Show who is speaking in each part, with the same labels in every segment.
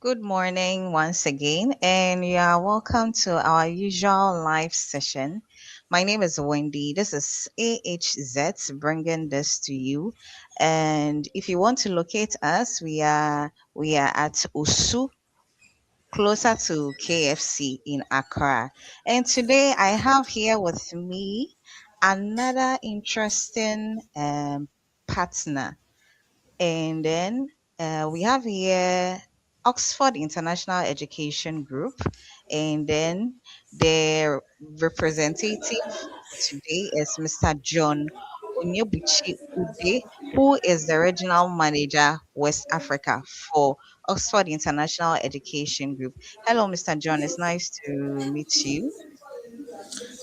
Speaker 1: Good morning once again, and you are welcome to our usual live session. My name is Wendy. This is 𝐴𝐻𝐧 bringing this to you. And if you want to locate us, we are at Usu, closer to KFC in Accra. And today I have here with me another interesting partner. And then we have here Oxford International Education Group. And then the representative today is Mr. John Onyebuchi Ude, who is the regional manager, West Africa for Oxford International Education Group. Hello, Mr. John. It's nice to meet you.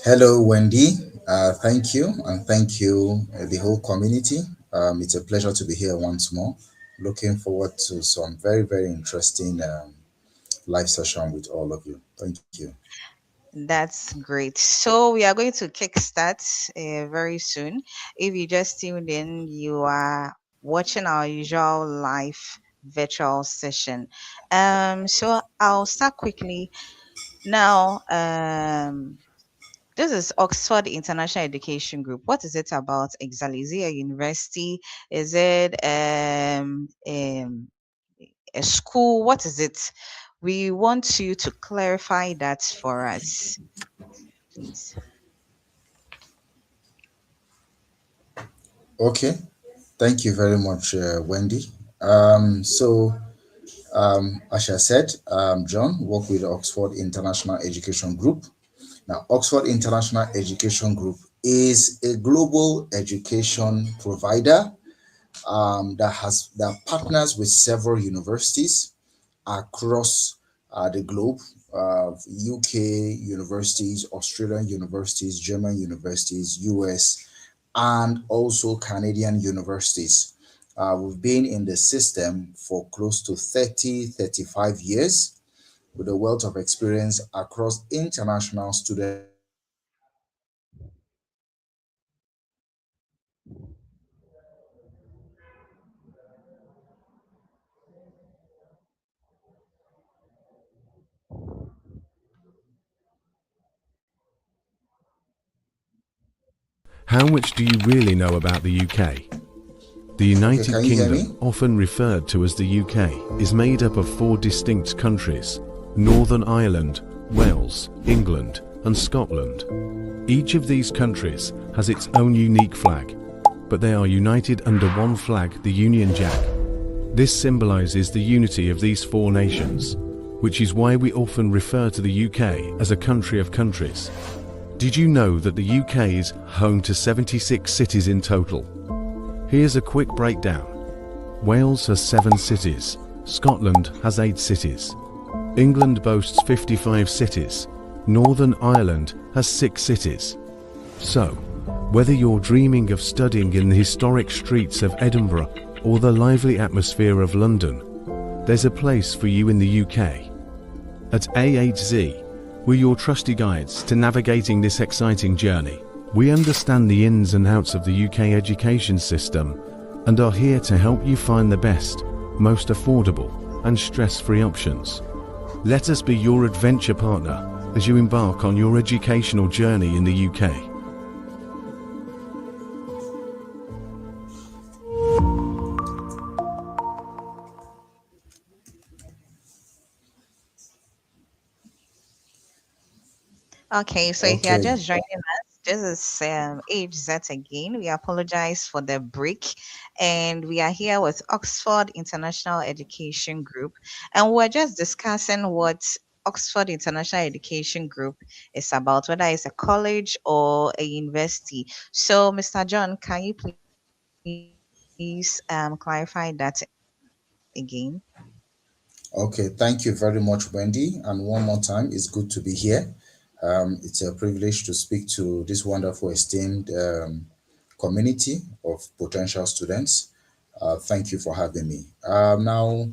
Speaker 2: Hello, Wendy. Thank you, and thank you, the whole community. It's a pleasure to be here once more. Looking forward to some very, very interesting live session with all of you. Thank you.
Speaker 1: That's great. So we are going to kickstart very soon. If you just tuned in, you are watching our usual live virtual session. So I'll start quickly now. This is Oxford International Education Group. What is it about exactly? Is it a university? Is it a school? What is it? We want you to clarify that for us, please.
Speaker 2: Okay. Thank you very much, Wendy. As I said, John, work with Oxford International Education Group. Now, Oxford International Education Group is a global education provider that partners with several universities across the globe, UK universities, Australian universities, German universities, US, and also Canadian universities. We've been in the system for close to 35 years with a wealth of experience across international student education,
Speaker 3: How much do you really know about the UK? The
Speaker 2: Okay,
Speaker 3: United
Speaker 2: can you hear me?
Speaker 3: Kingdom, often referred to as the UK, is made up of 4 distinct countries: Northern Ireland, Wales, England, and Scotland. Each of these countries has its own unique flag, but they are united under one flag, the Union Jack. This symbolises the unity of these 4 nations, which is why we often refer to the UK as a country of countries. Did you know that the UK is home to 76 cities in total? Here's a quick breakdown. Wales has 7 cities, Scotland has 8 cities, England boasts 55 cities, Northern Ireland has 6 cities. So, whether you're dreaming of studying in the historic streets of Edinburgh or the lively atmosphere of London, there's a place for you in the UK. At 𝐴𝐧𝐿, we're your trusty guides to navigating this exciting journey. We understand the ins and outs of the UK education system and are here to help you find the best, most affordable and stress-free options. Let us be your adventure partner as you embark on your educational journey in the UK.
Speaker 1: Okay, so if you are
Speaker 2: Okay.
Speaker 1: just joining us, this is 𝐻𝐧 again. We apologize for the break, and we are here with Oxford International Education Group, and we're just discussing what Oxford International Education Group is about, whether it's a college or a university. So, Mr. John, can you please clarify that again?
Speaker 2: Okay, thank you very much, Wendy. And one more time, it's good to be here. It's a privilege to speak to this wonderful, esteemed community of potential students. Thank you for having me. Now,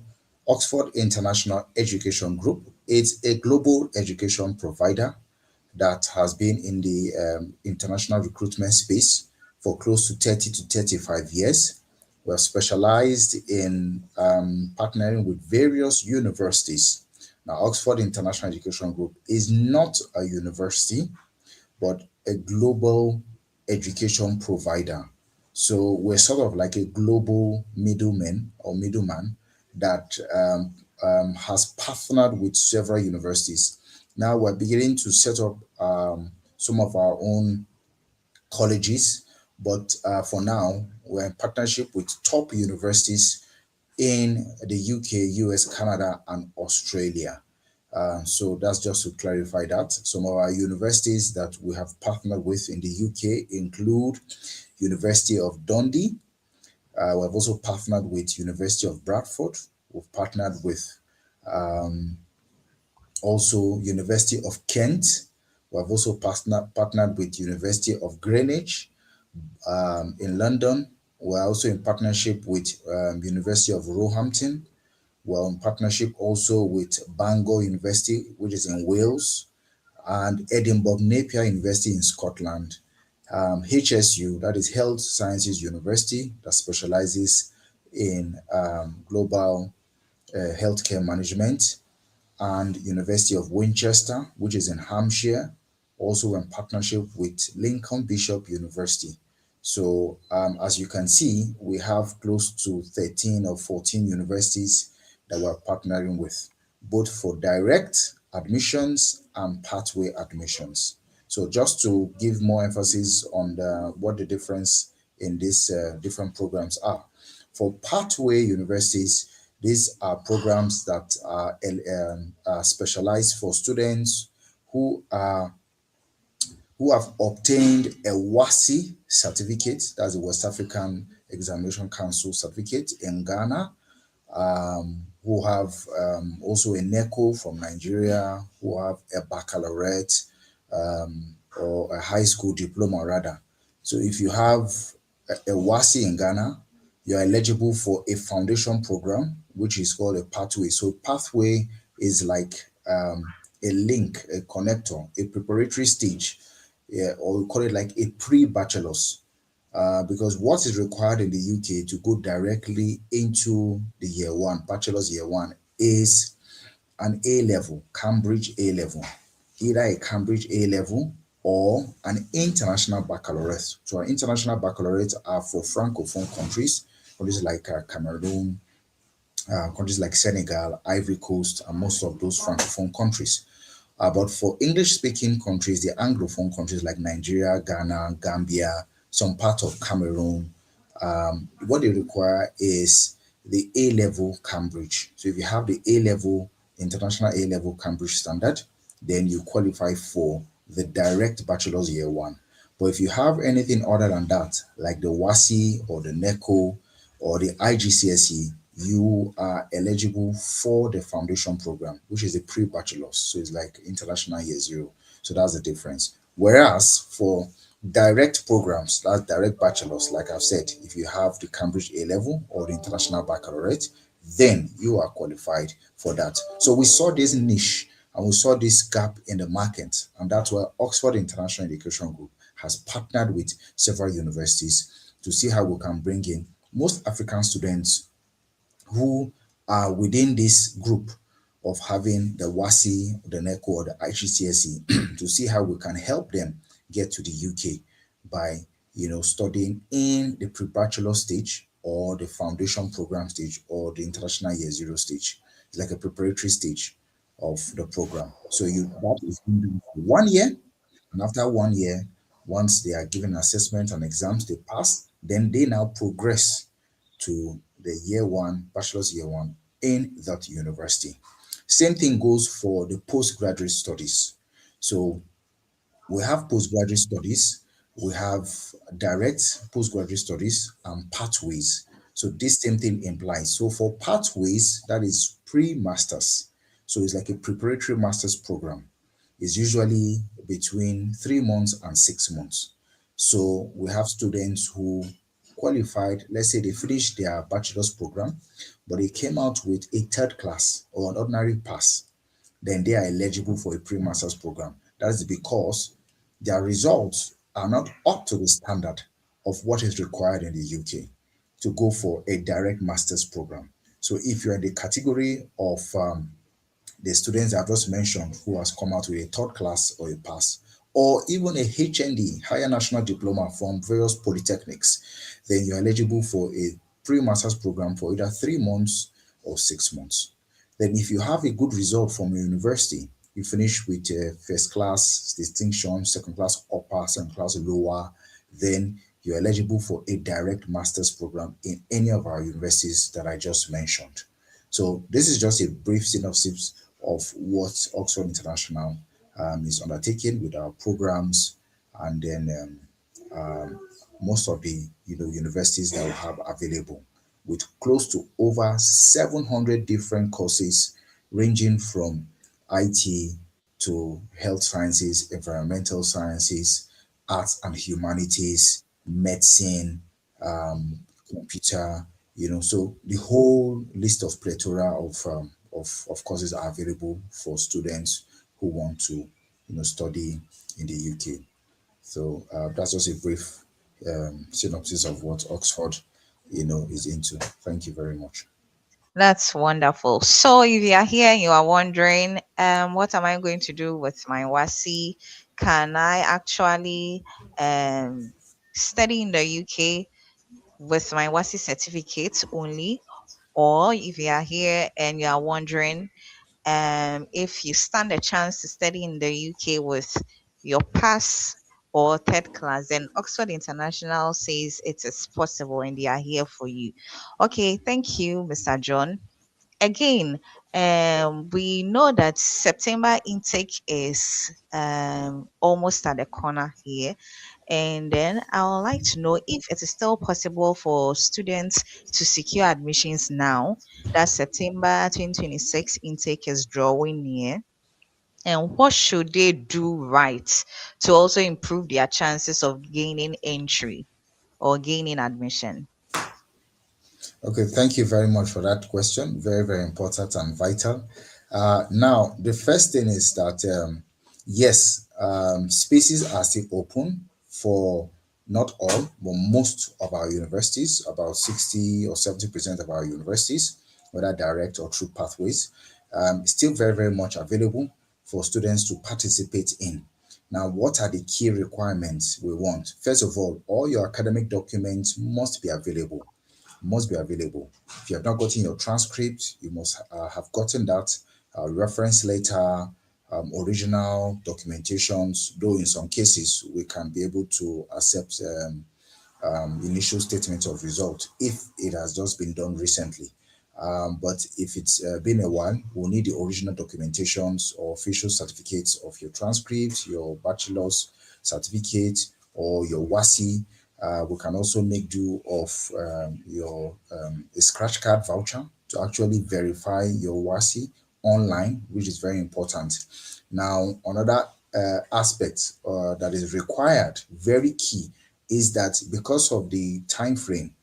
Speaker 2: Oxford International Education Group is a global education provider that has been in the international recruitment space for close to 30 to 35 years. We're specialized in partnering with various universities. Now, Oxford International Education Group is not a university, but a global education provider. So we're sort of like a global middleman or middleman that has partnered with several universities. Now we're beginning to set up some of our own colleges, but for now, we're in partnership with top universities in the UK, US, Canada, and Australia. So that's just to clarify that. Some of our universities that we have partnered with in the UK include University of Dundee. We've also partnered with University of Bradford. We've partnered with also University of Kent. We've also partnered with University of Greenwich in London. We're also in partnership with University of Roehampton. We're in partnership also with Bangor University, which is in Wales, and Edinburgh Napier University in Scotland. HSU, that is Health Sciences University, that specializes in global healthcare management, and University of Winchester, which is in Hampshire, also in partnership with Lincoln Bishop University. So as you can see, we have close to 13 or 14 universities that we're partnering with, both for direct admissions and pathway admissions. So just to give more emphasis on what the difference in these different programs are. For pathway universities, these are programs that are specialized for students who are who have obtained a WASI certificate, that's the West African Examination Council certificate in Ghana, who have also a NECO from Nigeria, who have a baccalaureate or a high school diploma rather. So if you have a WASI in Ghana, you're eligible for a foundation program, which is called a pathway. So pathway is like a link, a connector, a preparatory stage, yeah, or we call it like a pre-bachelor's. Because what is required in the UK to go directly into the year one, bachelor's year one, is an A level, Cambridge A level, either a Cambridge A level or an international baccalaureate. So, our international baccalaureates are for francophone countries, countries like Cameroon, countries like Senegal, Ivory Coast, and most of those francophone countries. But for English-speaking countries, the Anglophone countries like Nigeria, Ghana, Gambia, some part of Cameroon, what they require is the A-level Cambridge. So if you have the A-level, international A-level Cambridge standard, then you qualify for the direct bachelor's year one. But if you have anything other than that, like the WASI or the NECO or the IGCSE, you are eligible for the foundation program, which is a pre-bachelor's. So it's like international year zero. So that's the difference. Whereas for direct programs, that's direct bachelor's, like I've said, if you have the Cambridge A level or the international baccalaureate, then you are qualified for that. So we saw this niche and we saw this gap in the market, and that's why Oxford International Education Group has partnered with several universities to see how we can bring in most African students who are within this group of having the WASI, the NECO, or the IGCSE to see how we can help them get to the UK by, studying in the pre-bachelor stage or the foundation program stage or the international year zero stage. It's like a preparatory stage of the program. So that is being done for 1 year, and after 1 year, once they are given assessment and exams, they pass, then they now progress to the year one, bachelor's year one in that university. Same thing goes for the postgraduate studies. So we have postgraduate studies, we have direct postgraduate studies and pathways. So this same thing implies. So for pathways, that is pre-masters. So it's like a preparatory master's program. It's usually between 3 months and 6 months. So we have students who qualified, let's say they finished their bachelor's program, but they came out with a third class or an ordinary pass, then they are eligible for a pre-master's program. That is because their results are not up to the standard of what is required in the UK to go for a direct master's program. So if you're in the category of the students I've just mentioned who has come out with a third class or a pass, or even a HND, higher national diploma from various polytechnics, then you're eligible for a pre-master's program for either 3 months or 6 months. Then if you have a good result from your university, you finish with a first class distinction, second class upper, second class lower, then you're eligible for a direct master's program in any of our universities that I just mentioned. So this is just a brief synopsis of what Oxford International is undertaking with our programs, and then most of the universities that we have available, with close to over 700 different courses ranging from IT to health sciences, environmental sciences, arts and humanities, medicine, computer, so the whole list of plethora of courses are available for students who want to study in the UK. So that's just a brief synopsis of what Oxford is into. Thank you very much.
Speaker 1: That's wonderful. So if you are here and you are wondering, what am I going to do with my WASI? Can I actually um, study in the UK with my WASI certificate only? Or if you are here and you are wondering, if you stand a chance to study in the UK with your pass or third class, then Oxford International says it is possible and they are here for you. Okay, thank you, Mr. John. Again, we know that September intake is almost at the corner here. And then I would like to know if it is still possible for students to secure admissions now that September 2026 intake is drawing near. And what should they do right to also improve their chances of gaining entry or gaining admission?
Speaker 2: Okay, thank you very much for that question. Very, very important and vital. Now, the first thing is that yes, spaces are still open for not all, but most of our universities, about 60 or 70% of our universities, whether direct or through pathways, still very, very much available for students to participate in. Now, what are the key requirements we want? First of all your academic documents must be available. If you have not gotten your transcript, you must have gotten that reference letter, original documentations, though in some cases we can be able to accept initial statement of result if it has just been done recently. But if it's been a while, we'll need the original documentations or official certificates of your transcript, your bachelor's certificate, or your WASI. We can also make do of your a scratch card voucher to actually verify your WASI online, which is very important. Now, another aspect that is required, very key, is that because of the time frame,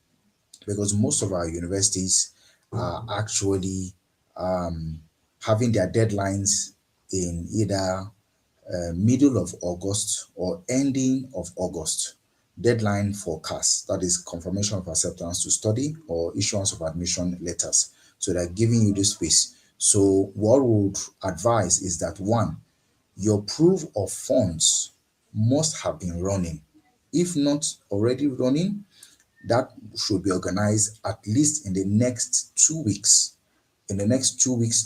Speaker 2: because most of our universities are actually having their deadlines in either middle of August or ending of August. Deadline for CAS, that is confirmation of acceptance to study or issuance of admission letters. So they're giving you this space. So what we would advise is that one, your proof of funds must have been running. If not already running, that should be organized at least in the next 2 weeks. In the next 2 weeks,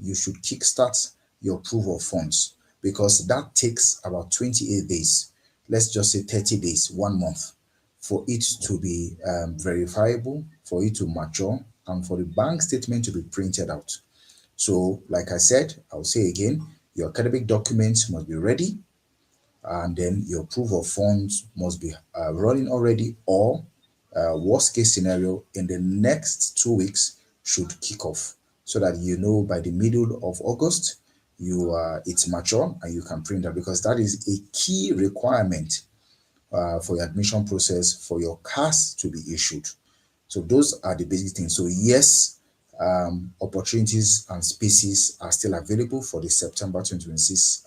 Speaker 2: you should kickstart your proof of funds, because that takes about 28 days. Let's just say 30 days, 1 month, for it to be verifiable, for it to mature, and for the bank statement to be printed out. So, like I said, I'll say again, your academic documents must be ready, and then your proof of funds must be running already, or worst case scenario, in the next 2 weeks should kick off, so that by the middle of August it's mature and you can print that, because that is a key requirement for your admission process for your CAS to be issued. So those are the basic things. So yes, opportunities and spaces are still available for the September 2026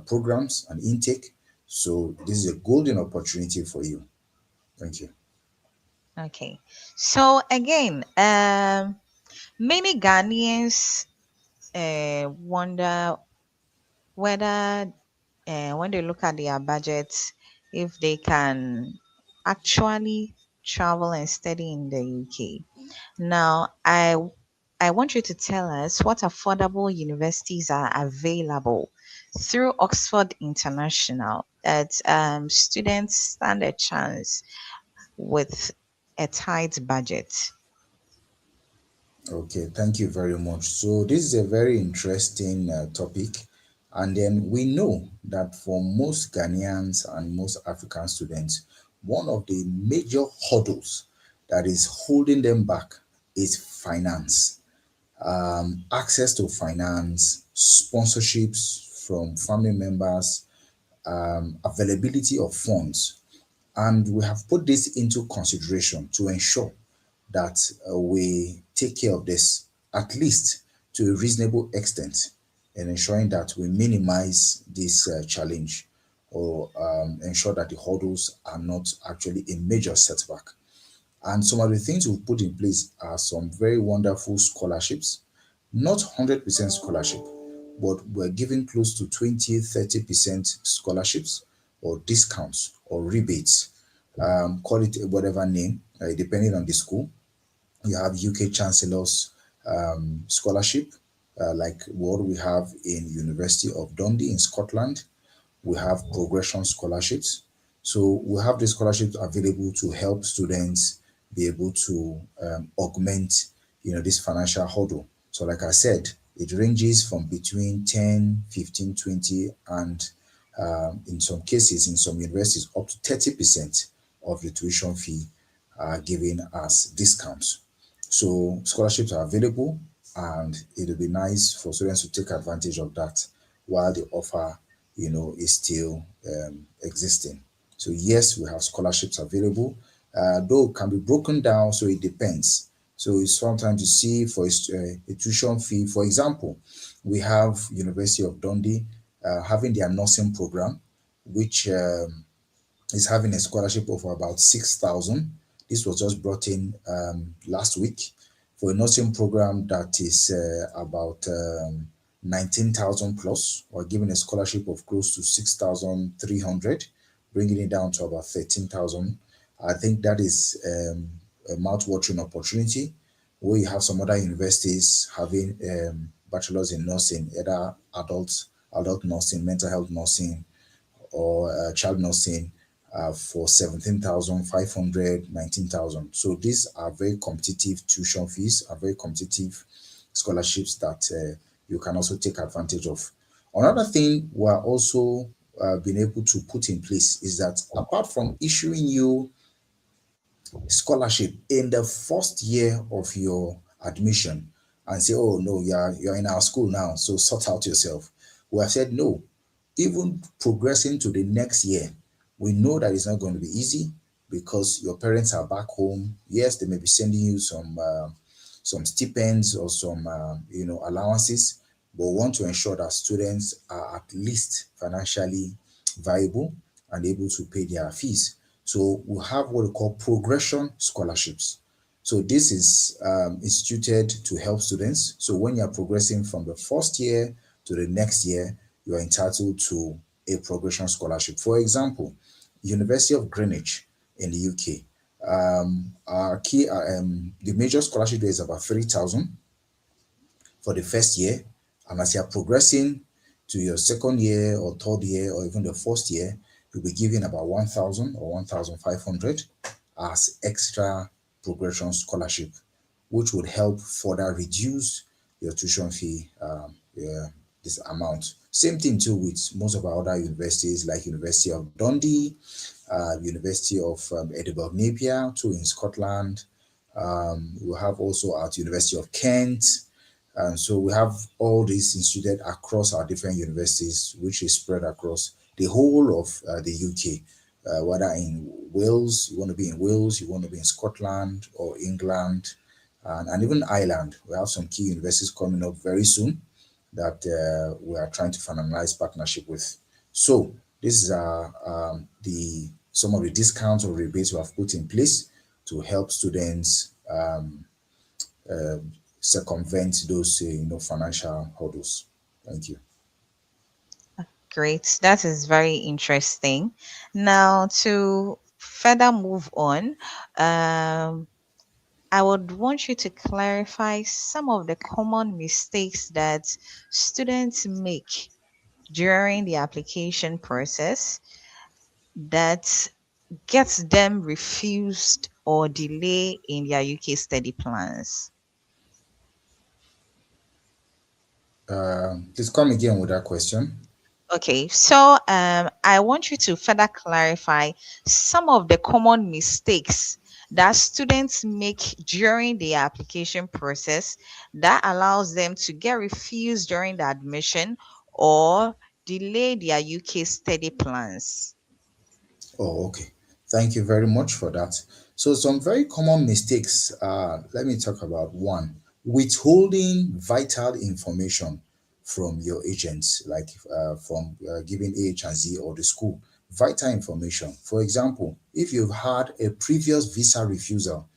Speaker 2: programs and intake. So this is a golden opportunity for you. Thank you.
Speaker 1: Okay. So again, many Ghanaians wonder whether when they look at their budgets, if they can actually travel and study in the UK. Now, I want you to tell us what affordable universities are available through Oxford International that students stand a chance with a tight budget.
Speaker 2: Okay, thank you very much. So this is a very interesting topic, and then we know that for most Ghanaians and most African students, one of the major hurdles that is holding them back is finance. Access to finance, sponsorships from family members, availability of funds. And we have put this into consideration to ensure that we take care of this, at least to a reasonable extent, and ensuring that we minimize this challenge, or ensure that the hurdles are not actually a major setback. And some of the things we've put in place are some very wonderful scholarships, not 100% scholarship, but we're giving close to 20, 30% scholarships or discounts or rebates. Call it whatever name, depending on the school. You have UK Chancellor's scholarship, like what we have in University of Dundee in Scotland. We have progression scholarships. So we have the scholarships available to help students be able to augment, this financial hurdle. So like I said, it ranges from between 10, 15, 20, and in some cases, in some universities, up to 30% of the tuition fee are given as discounts. So scholarships are available, and it will be nice for students to take advantage of that while the offer, is still existing. So yes, we have scholarships available, though it can be broken down, so it depends. So it's sometimes you see for a tuition fee, for example, we have University of Dundee having their nursing program, which is having a scholarship of about 6,000. This was just brought in last week for a nursing program that is about 19,000 plus, or giving a scholarship of close to 6,300, bringing it down to about 13,000. I think that is a mouth-watering opportunity, where you have some other universities having bachelors in nursing, either adult nursing, mental health nursing, or child nursing, for 17,500, 19,000. So these are very competitive tuition fees, are very competitive scholarships that you can also take advantage of. Another thing we're also being able to put in place is that, apart from issuing you scholarship in the first year of your admission and say, oh no, you're in our school now, so sort out yourself, we have said no. Even progressing to the next year, we know that it's not going to be easy, because your parents are back home. Yes, they may be sending you some stipends or some allowances, but we want to ensure that students are at least financially viable and able to pay their fees. So we have what we call progression scholarships. So this is instituted to help students. So when you're progressing from the first year to the next year, you are entitled to a progression scholarship. For example, University of Greenwich in the UK, the major scholarship there is about 3,000 for the first year, and as you're progressing to your second year or third year or even the first year, you'll be given about 1,000 or 1,500 as extra progression scholarship, which would help further reduce your tuition fee, this amount. Same thing too with most of our other universities, like University of Dundee, University of Edinburgh Napier too in Scotland. We have also at University of Kent. And so we have all these instituted across our different universities, which is spread across the whole of the UK. Whether in Wales, you want to be in Wales, you want to be in Scotland or England, and even Ireland. We have some key universities coming up very soon that we are trying to finalize partnership with. So this is the some of the discounts or rebates we have put in place to help students circumvent those financial hurdles. Thank you.
Speaker 1: Great. That is very interesting. Now, to further move on, um, I would want you to clarify some of the common mistakes that students make during the application process that gets them refused or delay in their UK study plans.
Speaker 2: Please come again with that question.
Speaker 1: Okay, so I want you to further clarify some of the common mistakes that students make during the application process that allows them to get refused during the admission or delay their UK study plans.
Speaker 2: Oh, okay. Thank you very much for that. So, some very common mistakes. Let me talk about one: withholding vital information from your agents, like from giving AH&Z or the school vital information. For example, if you've had a previous visa refusal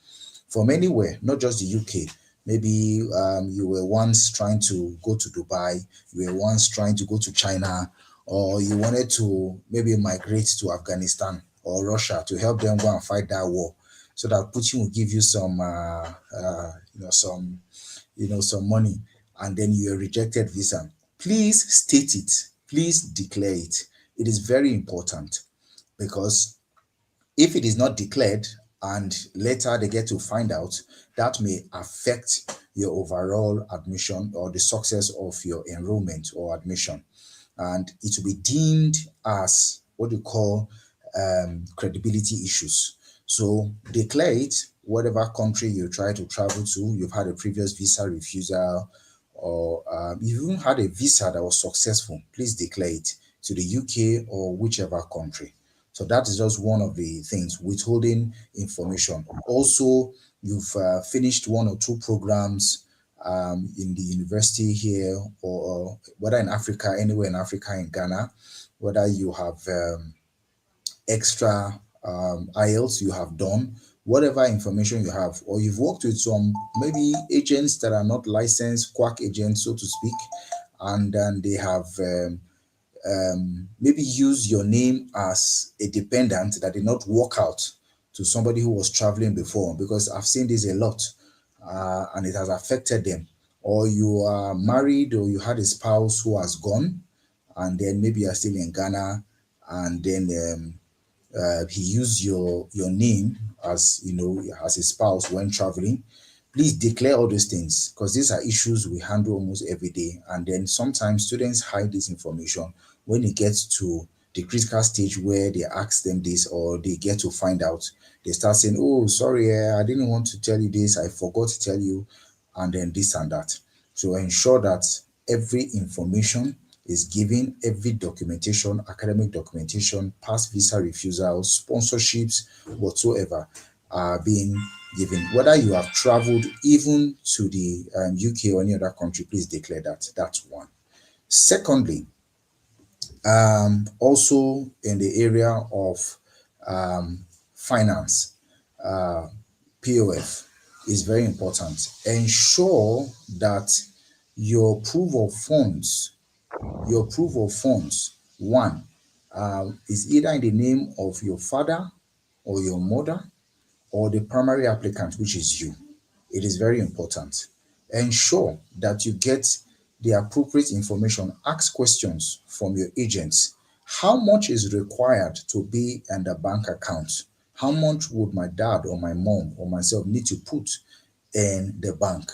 Speaker 2: from anywhere, not just the UK. Maybe you were once trying to go to Dubai, you were once trying to go to China, or you wanted to maybe migrate to Afghanistan or Russia to help them go and fight that war, so that Putin will give you some, some money, and then you are rejected visa. Please state it. Please declare it. It is very important, because if it is not declared and later they get to find out, that may affect your overall admission or the success of your enrollment or admission. And it will be deemed as what you call credibility issues. So declare it, whatever country you try to travel to, you've had a previous visa refusal, or you even had a visa that was successful, please declare it to the UK or whichever country. So that is just one of the things, withholding information. Also, you've finished one or two programs in the university here, or whether in Africa, anywhere in Africa, in Ghana, whether you have extra IELTS you have done, whatever information you have, or you've worked with some maybe agents that are not licensed, quack agents, so to speak, and then they have maybe use your name as a dependent that did not work out to somebody who was traveling before, because I've seen this a lot, and it has affected them. Or you are married, or you had a spouse who has gone, and then maybe you're still in Ghana, and then he used your name as as a spouse when traveling. Please declare all those things, because these are issues we handle almost every day. And then sometimes students hide this information. When it gets to the critical stage where they ask them this, or they get to find out, they start saying, oh, sorry, I didn't want to tell you this, I forgot to tell you, and then this and that. So ensure that every information is given, every documentation, academic documentation, past visa refusals, sponsorships, whatsoever, are being given. Whether you have traveled even to the UK or any other country, please declare that. That's one. Secondly, also in the area of finance, POF is very important. Ensure that your proof of funds, one, is either in the name of your father or your mother, or the primary applicant, which is you. It is very important. Ensure that you get the appropriate information. Ask questions from your agents. How much is required to be in the bank account? How much would my dad or my mom or myself need to put in the bank?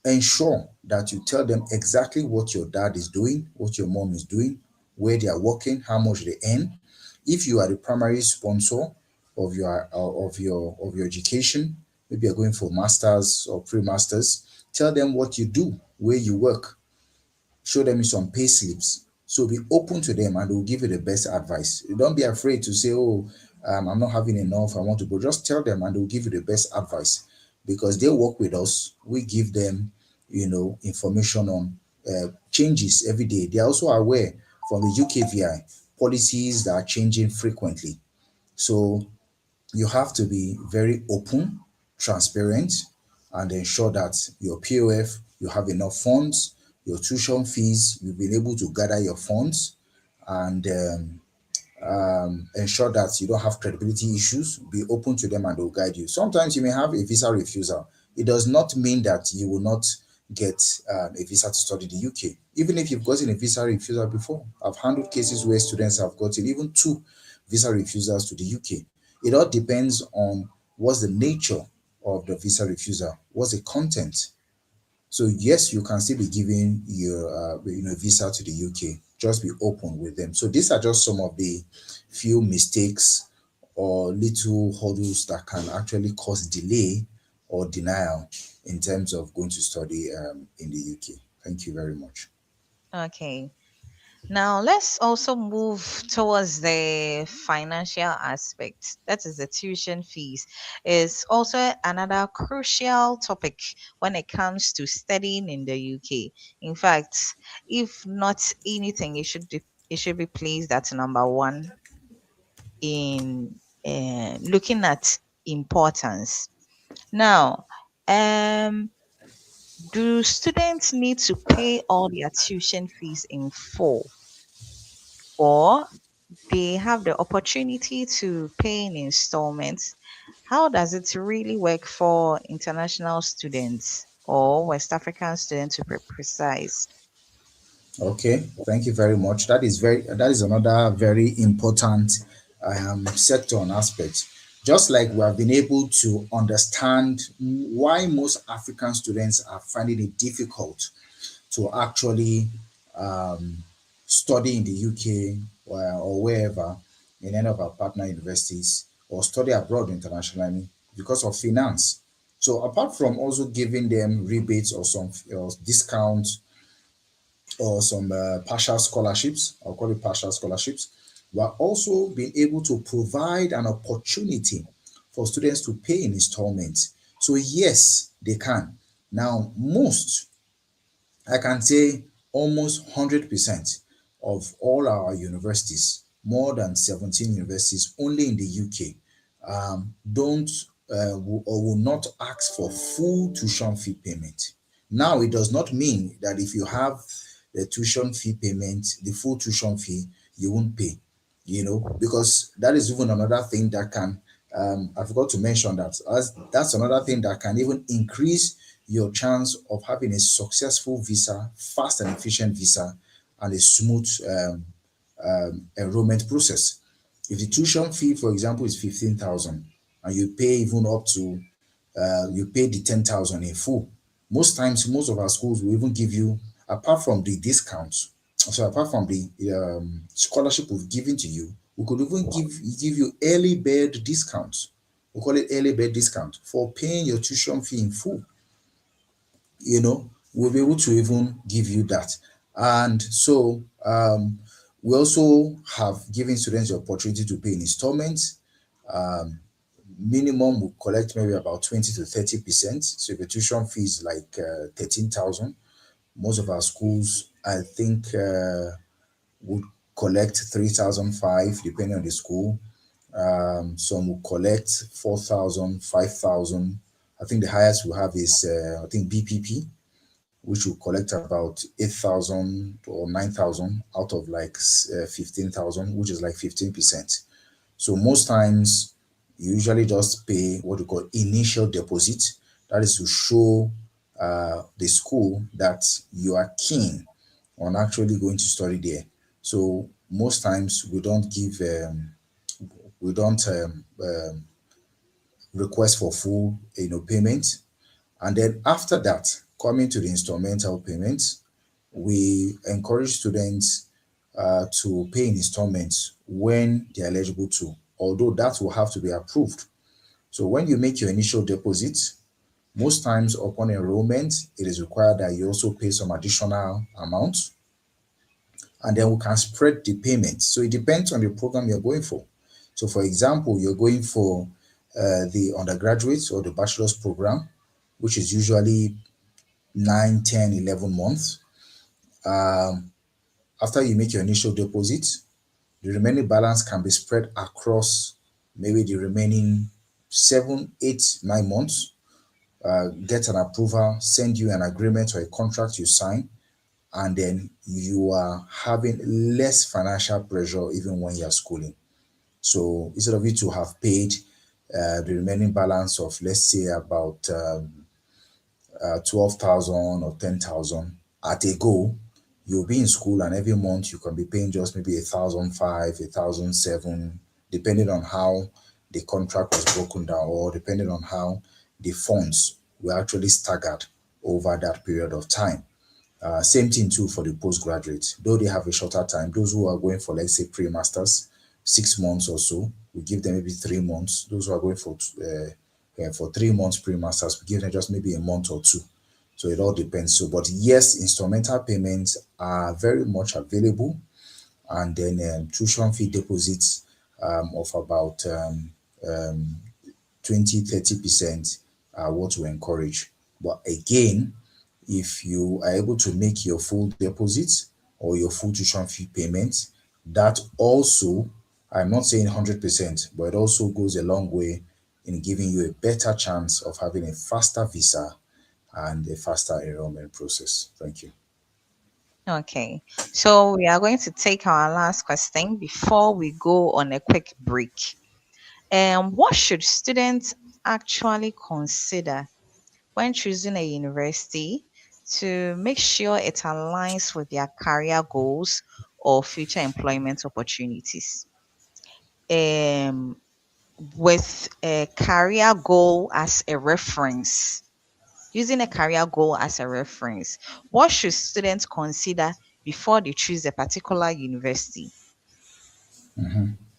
Speaker 2: Ensure that you tell them exactly what your dad is doing, what your mom is doing, where they are working, how much they earn. If you are the primary sponsor of your education, maybe you're going for masters or pre-masters, tell them what you do, where you work. Show them some pay slips. So be open to them, and they'll give you the best advice. Don't be afraid to say, oh, I'm not having enough, I want to go. Just tell them, and they'll give you the best advice, because they work with us. We give them information on changes every day. They are also aware from the UKVI policies that are changing frequently. So you have to be very open, transparent, and ensure that your POF, you have enough funds, your tuition fees, you've been able to gather your funds, and ensure that you don't have credibility issues. Be open to them and they'll guide you. Sometimes you may have a visa refusal. It does not mean that you will not get a visa to study the UK. Even if you've gotten a visa refusal before, I've handled cases where students have gotten even two visa refusals to the UK. It all depends on what's the nature of the visa refusal, what's the content. So yes, you can still be giving your visa to the UK. Just be open with them. So these are just some of the few mistakes or little hurdles that can actually cause delay or denial in terms of going to study in the UK. Thank you very much.
Speaker 1: Okay. Now, let's also move towards the financial aspect. That is the tuition fees. Is also another crucial topic when it comes to studying in the UK. In fact, if not anything, it should be placed at number one in looking at importance. Now, um, do students need to pay all their tuition fees in full, or they have the opportunity to pay in installments? How does it really work for international students or West African students to be precise?
Speaker 2: Okay, thank you very much. That is another very important sector and aspect. Just like we have been able to understand why most African students are finding it difficult to actually study in the UK or wherever in any of our partner universities or study abroad internationally because of finance. So apart from also giving them rebates or some discounts or some partial scholarships, I'll call it partial scholarships, we're also being able to provide an opportunity for students to pay in installments. So yes, they can. Now, I can say almost 100% of all our universities, more than 17 universities only in the UK, don't or will not ask for full tuition fee payment. Now, it does not mean that if you have the tuition fee payment, the full tuition fee, you won't pay, because that is even another thing that can, I forgot to mention that, as that's another thing that can even increase your chance of having a successful visa, fast and efficient visa, and a smooth enrollment process. If the tuition fee, for example, is 15,000 and you pay even up to, you pay the 10,000 in full, most times, most of our schools will even give you, apart from the discounts, so apart from the scholarship we've given to you, we could even give you early bird discounts. We call it early bird discount for paying your tuition fee in full. We'll be able to even give you that. And so we also have given students the opportunity to pay in installments. Minimum will collect maybe about 20 to 30%. So if the tuition fee is like 13,000, most of our schools, I think, would collect 3,005 depending on the school. Some will collect 4,000, 5,000. I think the highest we have is, I think, BPP, which will collect about 8,000 or 9,000 out of like 15,000, which is like 15%. So most times you usually just pay what we call initial deposit. That is to show the school that you are keen on actually going to study there. So most times we don't request for full payment. And then after that, coming to the instrumental payments, we encourage students to pay in installments when they're eligible to, although that will have to be approved. So when you make your initial deposit, most times upon enrollment, it is required that you also pay some additional amount, and then we can spread the payment. So it depends on the program you're going for. So for example, you're going for the undergraduate or the bachelor's program, which is usually 9, 10, 11 months. After you make your initial deposit, the remaining balance can be spread across maybe the remaining 7, 8, 9 months, get an approval, send you an agreement or a contract you sign, and then you are having less financial pressure even when you're schooling. So instead of you to have paid the remaining balance of, let's say, about 12,000 or 10,000 at a go, you'll be in school, and every month you can be paying just maybe 1,005, 1,007, depending on how the contract was broken down, or depending on how the funds were actually staggered over that period of time. Same thing too for the postgraduates. Though they have a shorter time, those who are going for, let's say, pre-masters, 6 months or so, we give them maybe 3 months. Those who are going for 3 months pre-masters, we give them just maybe a month or two. So it all depends. So, but yes, instrumental payments are very much available, and then tuition fee deposits of about 20-30% are what we encourage. But again, if you are able to make your full deposit or your full tuition fee payment, that also, I'm not saying 100%, but it also goes a long way in giving you a better chance of having a faster visa and a faster enrollment process. Thank you.
Speaker 1: Okay, so we are going to take our last question before we go on a quick break. What should students actually consider when choosing a university to make sure it aligns with their career goals or future employment opportunities? Um, with a career goal as a reference, using a career goal as a reference, what should students consider before they choose a particular university?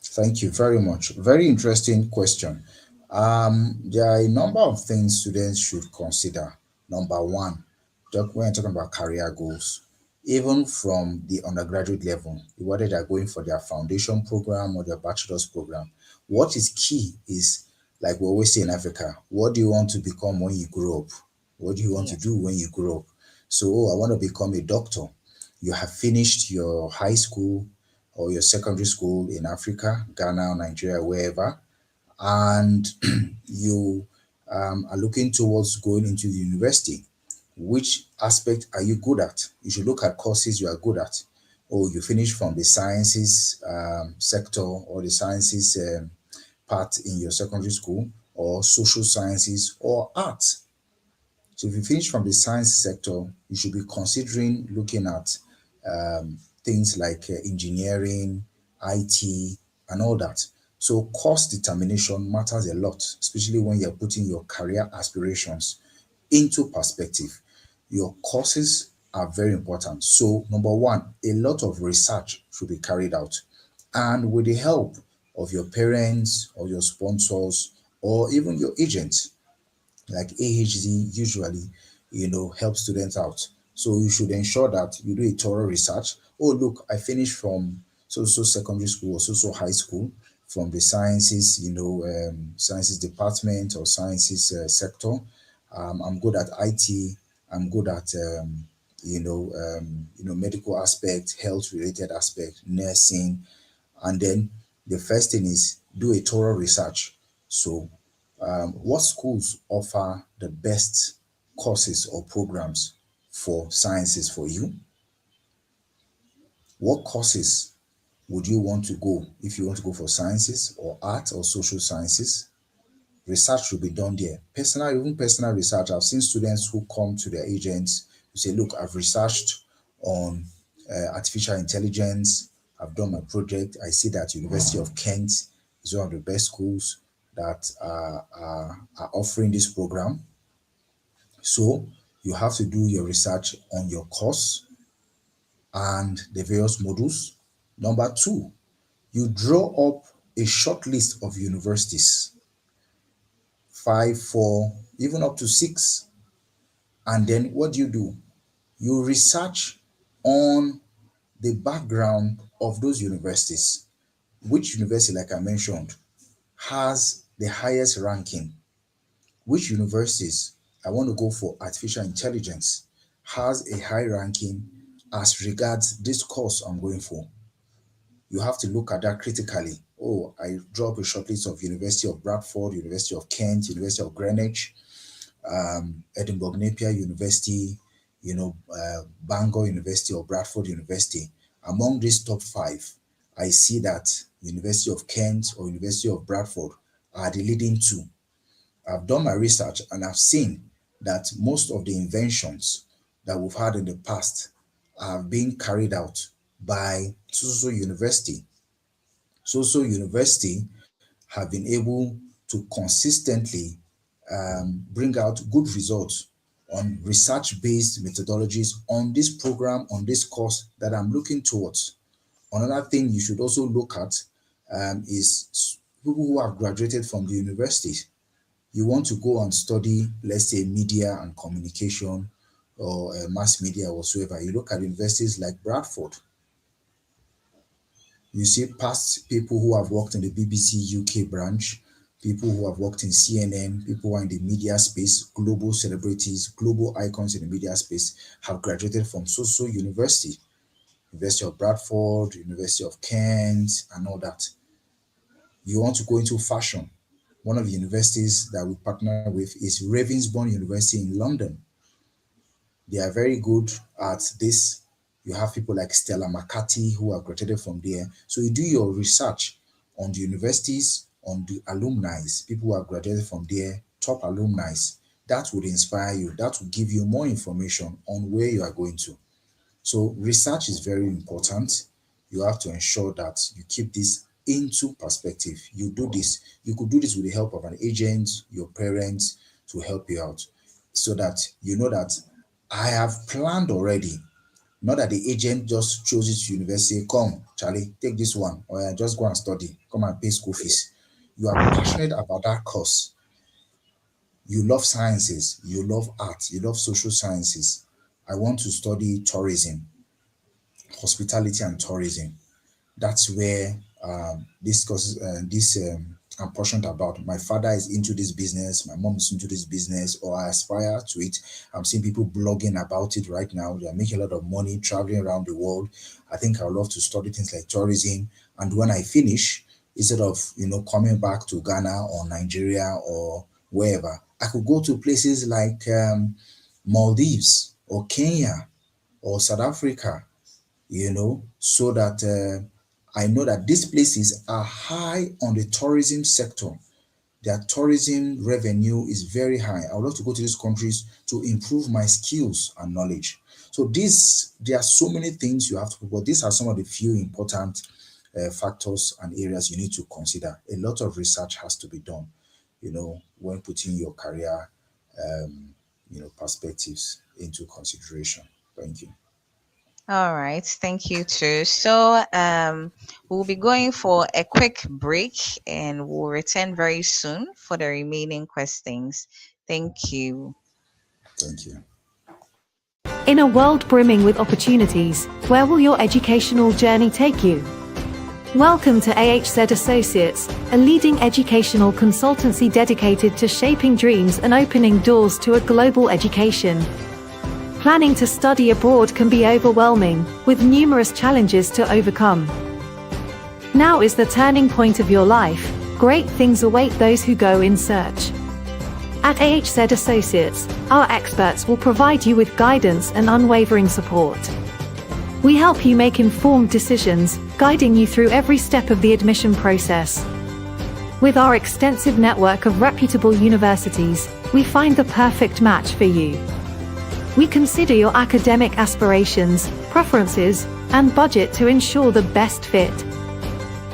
Speaker 2: Thank you very much. Very interesting question. There are a number of things students should consider. Number one, when you're talking about career goals, even from the undergraduate level, whether they're going for their foundation program or their bachelor's program, what is key is, like we always say in Africa, what do you want to become when you grow up? What do you want to
Speaker 1: Yes.
Speaker 2: do when you grow up? So, oh, I want to become a doctor. You have finished your high school or your secondary school in Africa, Ghana, Nigeria, wherever, and you are looking towards going into the university. Which aspect are you good at? You should look at courses you are good at. Or you finish from the sciences sector or the sciences part in your secondary school, or social sciences or arts. So if you finish from the science sector, you should be considering looking at things like engineering, IT, and all that. So course determination matters a lot, especially when you're putting your career aspirations into perspective. Your courses are very important. So number one, a lot of research should be carried out. And with the help of your parents or your sponsors or even your agents, like AHD usually, help students out. So you should ensure that you do a thorough research. Oh, look, I finished from so secondary school or so high school from the sciences, sciences department or sciences sector. I'm good at IT. I'm good at medical aspect, health related aspect, nursing, and then the first thing is do a thorough research. So what schools offer the best courses or programs for sciences for you? What courses would you want to go if you want to go for sciences or art or social sciences? Research should be done there. Even personal research. I've seen students who come to their agents to say, look, I've researched on artificial intelligence. I've done my project. I see that University of Kent is one of the best schools that are offering this program. So you have to do your research on your course and the various modules. Number two, you draw up a short list of universities, 5, 4, even up to 6. And then what do? You research on the background of those universities. Which university, like I mentioned, has the highest ranking? Which universities, I want to go for artificial intelligence, has a high ranking as regards this course I'm going for? You have to look at that critically. oh, I draw up a short list of University of Bradford, University of Kent, University of Greenwich, Edinburgh Napier University, Bangor University or Bradford University. Among these top 5, I see that University of Kent or University of Bradford are the leading 2. I've done my research and I've seen that most of the inventions that we've had in the past are being carried out by so university. So university have been able to consistently bring out good results on research-based methodologies on this program, on this course that I'm looking towards. Another thing you should also look at is people who have graduated from the universities. You want to go and study, let's say, media and communication or mass media or whatsoever. You look at universities like Bradford. You see past people who have worked in the BBC UK branch, people who have worked in CNN, people who are in the media space, global celebrities, global icons in the media space have graduated from so university, University of Bradford, University of Kent, and all that. You want to go into fashion. One of the universities that we partner with is 𝐉𝐻𝐵𝐻 University in London. They are very good at this. You have people like Stella McCarthy who have graduated from there. So you do your research on the universities, on the alumni, people who have graduated from there, top alumni. That would inspire you. That will give you more information on where you are going to. So research is very important. You have to ensure that you keep this into perspective. You do this. You could do this with the help of an agent, your parents, to help you out, so that you know that I have planned already. Not that the agent just chose it to university. Come, Charlie, take this one, or just go and study. Come and pay school fees. You are passionate about that course. You love sciences. You love art. You love social sciences. I want to study tourism, hospitality and tourism. That's where this course, I'm passionate about. My father is into this business, my mom is into this business, or I aspire to it. I'm seeing people blogging about it right now. They are making a lot of money traveling around the world. I think I would love to study things like tourism. And when I finish, instead of coming back to Ghana or Nigeria or wherever, I could go to places like Maldives or Kenya or South Africa, so that I know that these places are high on the tourism sector. Their tourism revenue is very high. I would love to go to these countries to improve my skills and knowledge. So there are so many things you have to, but these are some of the few important factors and areas you need to consider. A lot of research has to be done, when putting your career, perspectives into consideration. Thank you.
Speaker 1: All right, thank you too. So we'll be going for a quick break and we'll return very soon for the remaining questions. Thank you.
Speaker 2: Thank you.
Speaker 4: In a world brimming with opportunities, where will your educational journey take you? Welcome to 𝐴𝐻𝐧 Associates, a leading educational consultancy dedicated to shaping dreams and opening doors to a global education. Planning to study abroad can be overwhelming, with numerous challenges to overcome. Now is the turning point of your life. Great things await those who go in search. At 𝐴𝐻𝐧 Associates, our experts will provide you with guidance and unwavering support. We help you make informed decisions, guiding you through every step of the admission process. With our extensive network of reputable universities, we find the perfect match for you. We consider your academic aspirations, preferences, and budget to ensure the best fit.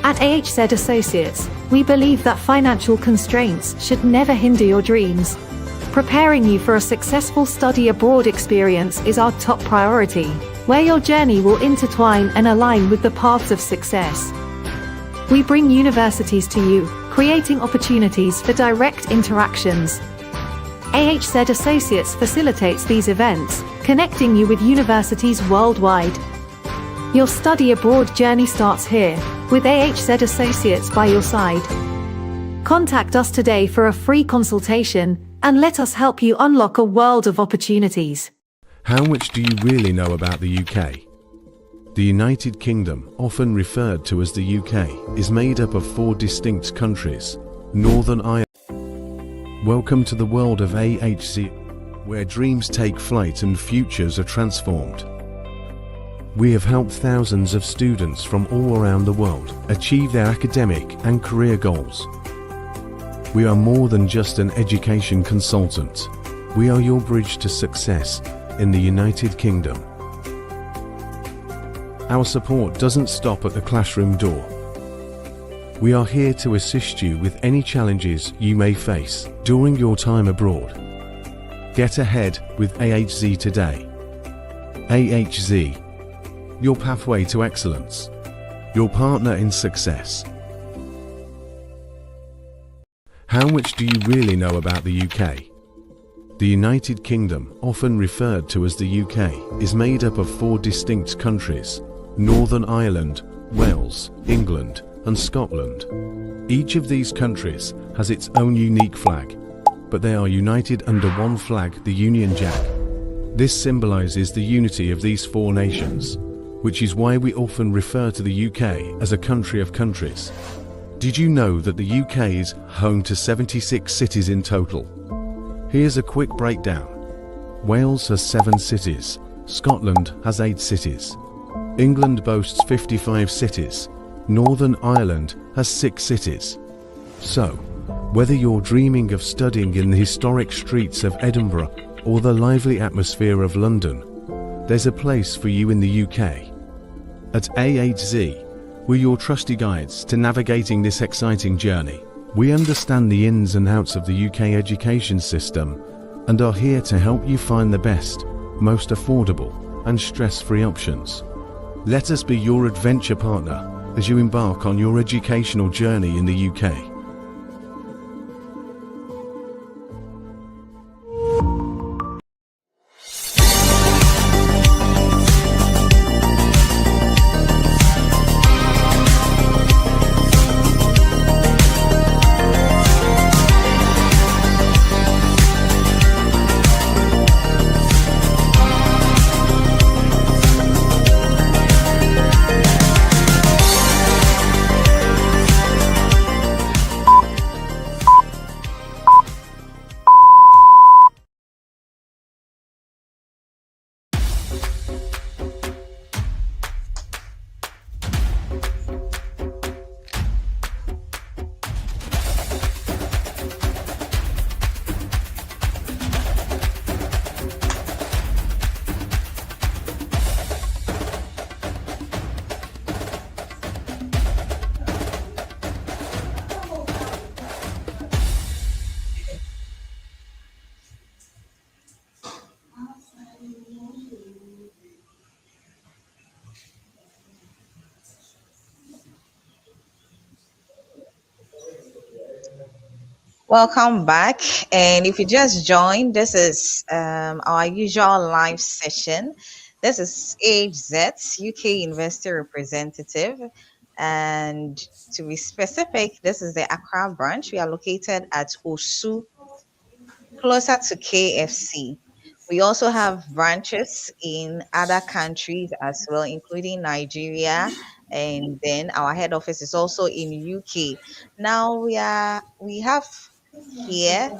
Speaker 4: At 𝐴𝐻𝐧 Associates, we believe that financial constraints should never hinder your dreams. Preparing you for a successful study abroad experience is our top priority, where your journey will intertwine and align with the paths of success. We bring universities to you, creating opportunities for direct interactions. 𝐴𝐻𝐧 Associates facilitates these events, connecting you with universities worldwide. Your study abroad journey starts here, with 𝐴𝐻𝐧 Associates by your side. Contact us today for a free consultation, and let us help you unlock a world of opportunities.
Speaker 3: How much do you really know about the UK? The United Kingdom, often referred to as the UK, is made up of 4 distinct countries. Northern Ireland. Welcome to the world of 𝐻𝐶, where dreams take flight and futures are transformed. We have helped thousands of students from all around the world achieve their academic and career goals. We are more than just an education consultant. We are your bridge to success in the United Kingdom. Our support doesn't stop at the classroom door. We are here to assist you with any challenges you may face during your time abroad. Get ahead with 𝐻𝐶 today. 𝐻𝐶, your pathway to excellence, your partner in success. How much do you really know about the UK? The United Kingdom, often referred to as the UK, is made up of 4 distinct countries: Northern Ireland, Wales, England, and Scotland. Each of these countries has its own unique flag, but they are united under one flag, the Union Jack. This symbolizes the unity of these 4 nations, which is why we often refer to the UK as a country of countries. Did you know that the UK is home to 76 cities in total? Here's a quick breakdown. Wales has 7 cities, Scotland has 8 cities, England boasts 55 cities, Northern Ireland has 6 cities. So, whether you're dreaming of studying in the historic streets of Edinburgh or the lively atmosphere of London, there's a place for you in the UK. At 𝐻𝐶, we're your trusty guides to navigating this exciting journey. We understand the ins and outs of the UK education system and are here to help you find the best, most affordable, and stress-free options. Let us be your adventure partner as you embark on your educational journey in the UK.
Speaker 1: Welcome back. And if you just joined, this is our usual live session. This is 𝐻𝐧, UK University representative. And to be specific, this is the Accra branch. We are located at Osu, closer to KFC. We also have branches in other countries as well, including Nigeria, and then our head office is also in UK. Now we have here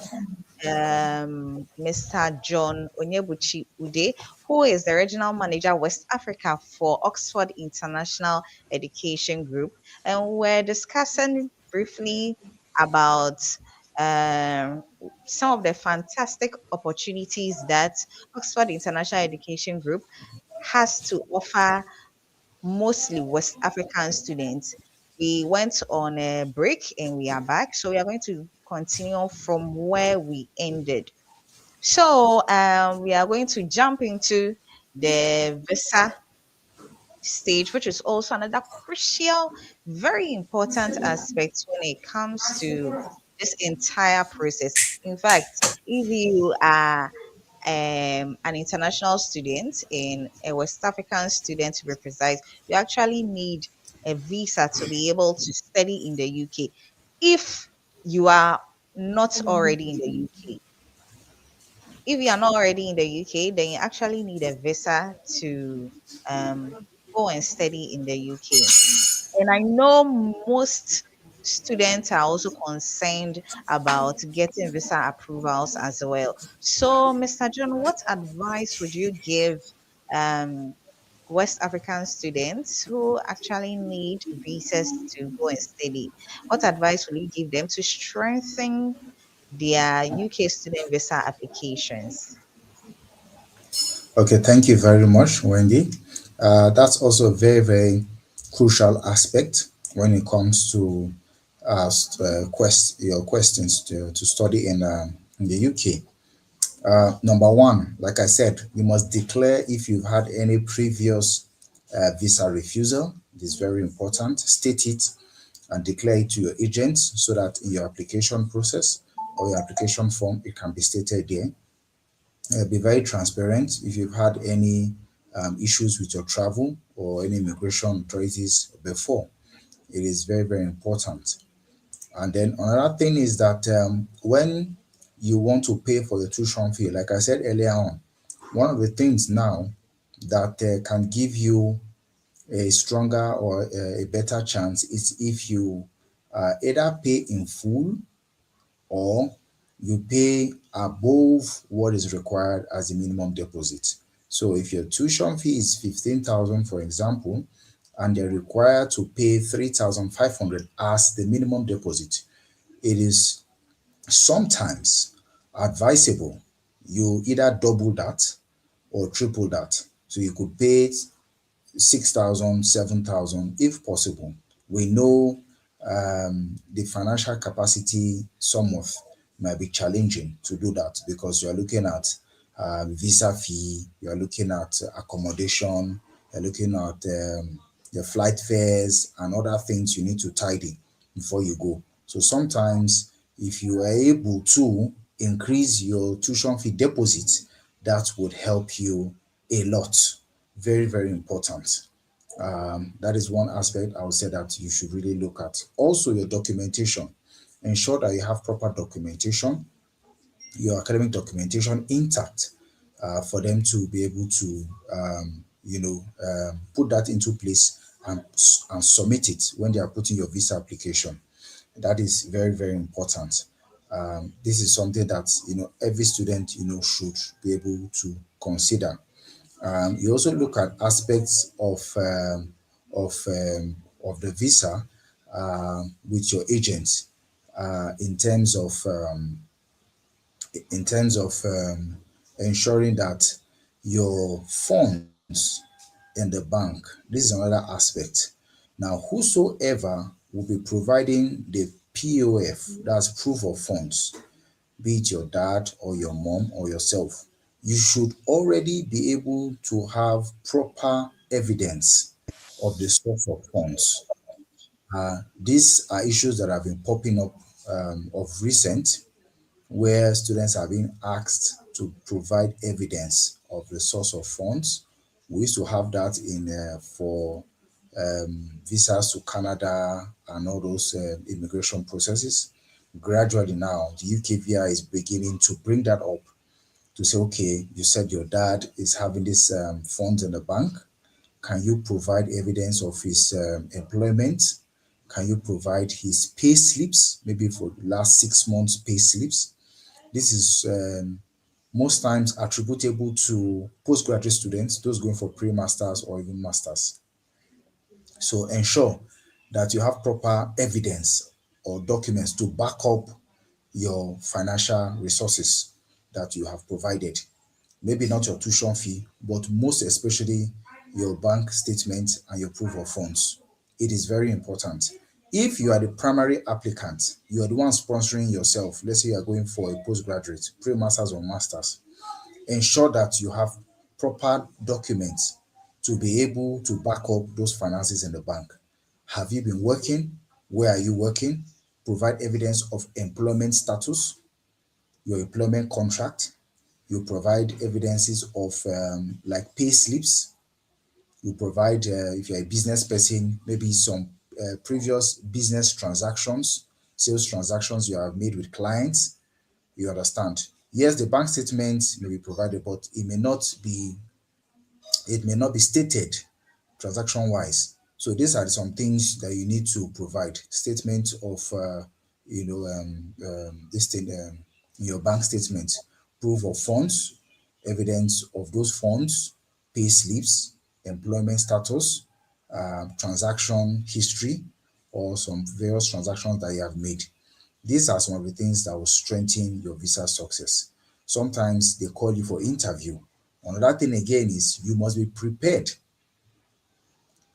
Speaker 1: Mr. John Onyebuchi Ude, who is the regional manager West Africa for Oxford International Education Group, and we're discussing briefly about um, some of the fantastic opportunities that Oxford International Education Group has to offer mostly West African students. We went on a break and we are back. So we are going to continue from where we ended. So we are going to jump into the visa stage, which is also another crucial, very important aspect when it comes to this entire process. In fact, if you are an international student in a West African student to be precise, you actually need a visa to be able to study in the UK. If you are not already in the UK, if you are not already in the UK, then you actually need a visa to um, go and study in the UK. And I know most students are also concerned about getting visa approvals as well. So, Mr. John, what advice would you give um, West African students who actually need visas to go and study? What advice will you give them to strengthen their UK student visa applications?
Speaker 2: Okay, thank you very much, Wendy. That's also a very, very crucial aspect when it comes to your questions to study in the UK. Number one, like I said, you must declare if you've had any previous visa refusal. It is very important. State it and declare it to your agents so that in your application process or your application form, it can be stated there. Be very transparent if you've had any issues with your travel or any immigration authorities before. It is very, very important. And then another thing is that when you want to pay for the tuition fee, like I said earlier on, one of the things now that can give you a stronger or a better chance is if you either pay in full or you pay above what is required as a minimum deposit. So if your tuition fee is 15,000, for example, and they're required to pay 3,500 as the minimum deposit, it is sometimes advisable you either double that or triple that. So you could pay 6,000, 7,000, if possible. We know the financial capacity somewhat might be challenging to do that because you're looking at visa fee, you're looking at accommodation, you're looking at the flight fares and other things you need to tidy before you go. So sometimes if you are able to increase your tuition fee deposit, that would help you a lot. Very, very important. That is one aspect I would say that you should really look at. Also, your documentation. Ensure that you have proper documentation, your academic documentation intact for them to be able to, put that into place and submit it when they are putting your visa application. That is very, very important. This is something that every student should be able to consider. You also look at aspects of of the visa with your agent in terms of ensuring that your funds in the bank. This is another aspect. Now, whosoever will be providing the POF, that's proof of funds, be it your dad or your mom or yourself, you should already be able to have proper evidence of the source of funds. These are issues that have been popping up of recent, where students are being asked to provide evidence of the source of funds. We used to have that in for visas to Canada and all those immigration processes. Gradually now, the UKVI is beginning to bring that up to say, okay, you said your dad is having this funds in the bank. Can you provide evidence of his employment? Can you provide his pay slips, maybe for the last 6 months pay slips? This is most times attributable to postgraduate students, those going for pre-masters or even masters. So ensure that you have proper evidence or documents to back up your financial resources that you have provided. Maybe not your tuition fee, but most especially your bank statement and your proof of funds. It is very important. If you are the primary applicant, you are the one sponsoring yourself. Let's say you are going for a postgraduate, pre-masters or masters. Ensure that you have proper documents to be able to back up those finances in the bank. Have you been working? Where are you working? Provide evidence of employment status, your employment contract. You provide evidences of like pay slips. You provide, if you're a business person, maybe some previous business transactions, sales transactions you have made with clients. You understand? Yes, the bank statement may be provided, but it may not be stated transaction wise. So these are some things that you need to provide: statement of this thing, your bank statement, proof of funds, evidence of those funds, pay slips, employment status, transaction history, or some various transactions that you have made. These are some of the things that will strengthen your visa success. Sometimes they call you for interview. Another thing again is you must be prepared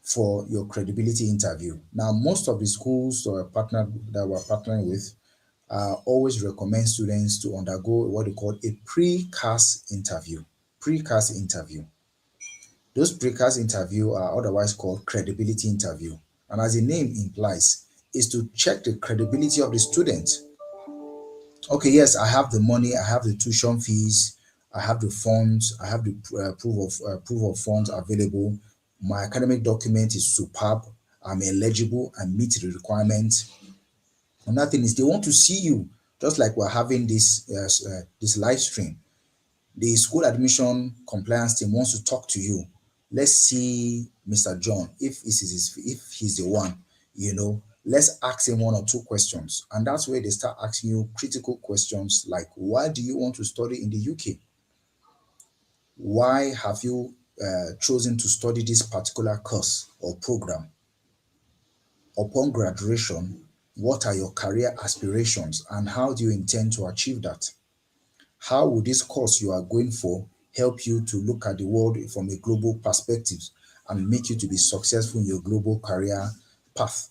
Speaker 2: for your credibility interview. Now, most of the schools or partner that we're partnering with always recommend students to undergo what they call a pre-CAS interview. Pre-CAS interview. Those pre-CAS interview are otherwise called credibility interview. And as the name implies, is to check the credibility of the student. Okay, yes, I have the money, I have the tuition fees, I have the funds, I have the proof of funds available. My academic document is superb. I'm eligible and meet the requirements. Another thing is they want to see you, just like we're having this live stream. The school admission compliance team wants to talk to you. Let's see Mr. John, if if he's the one, let's ask him one or two questions. And that's where they start asking you critical questions like, why do you want to study in the UK? Why have you chosen to study this particular course or program? Upon graduation, what are your career aspirations and how do you intend to achieve that? How will this course you are going for help you to look at the world from a global perspective and make you to be successful in your global career path?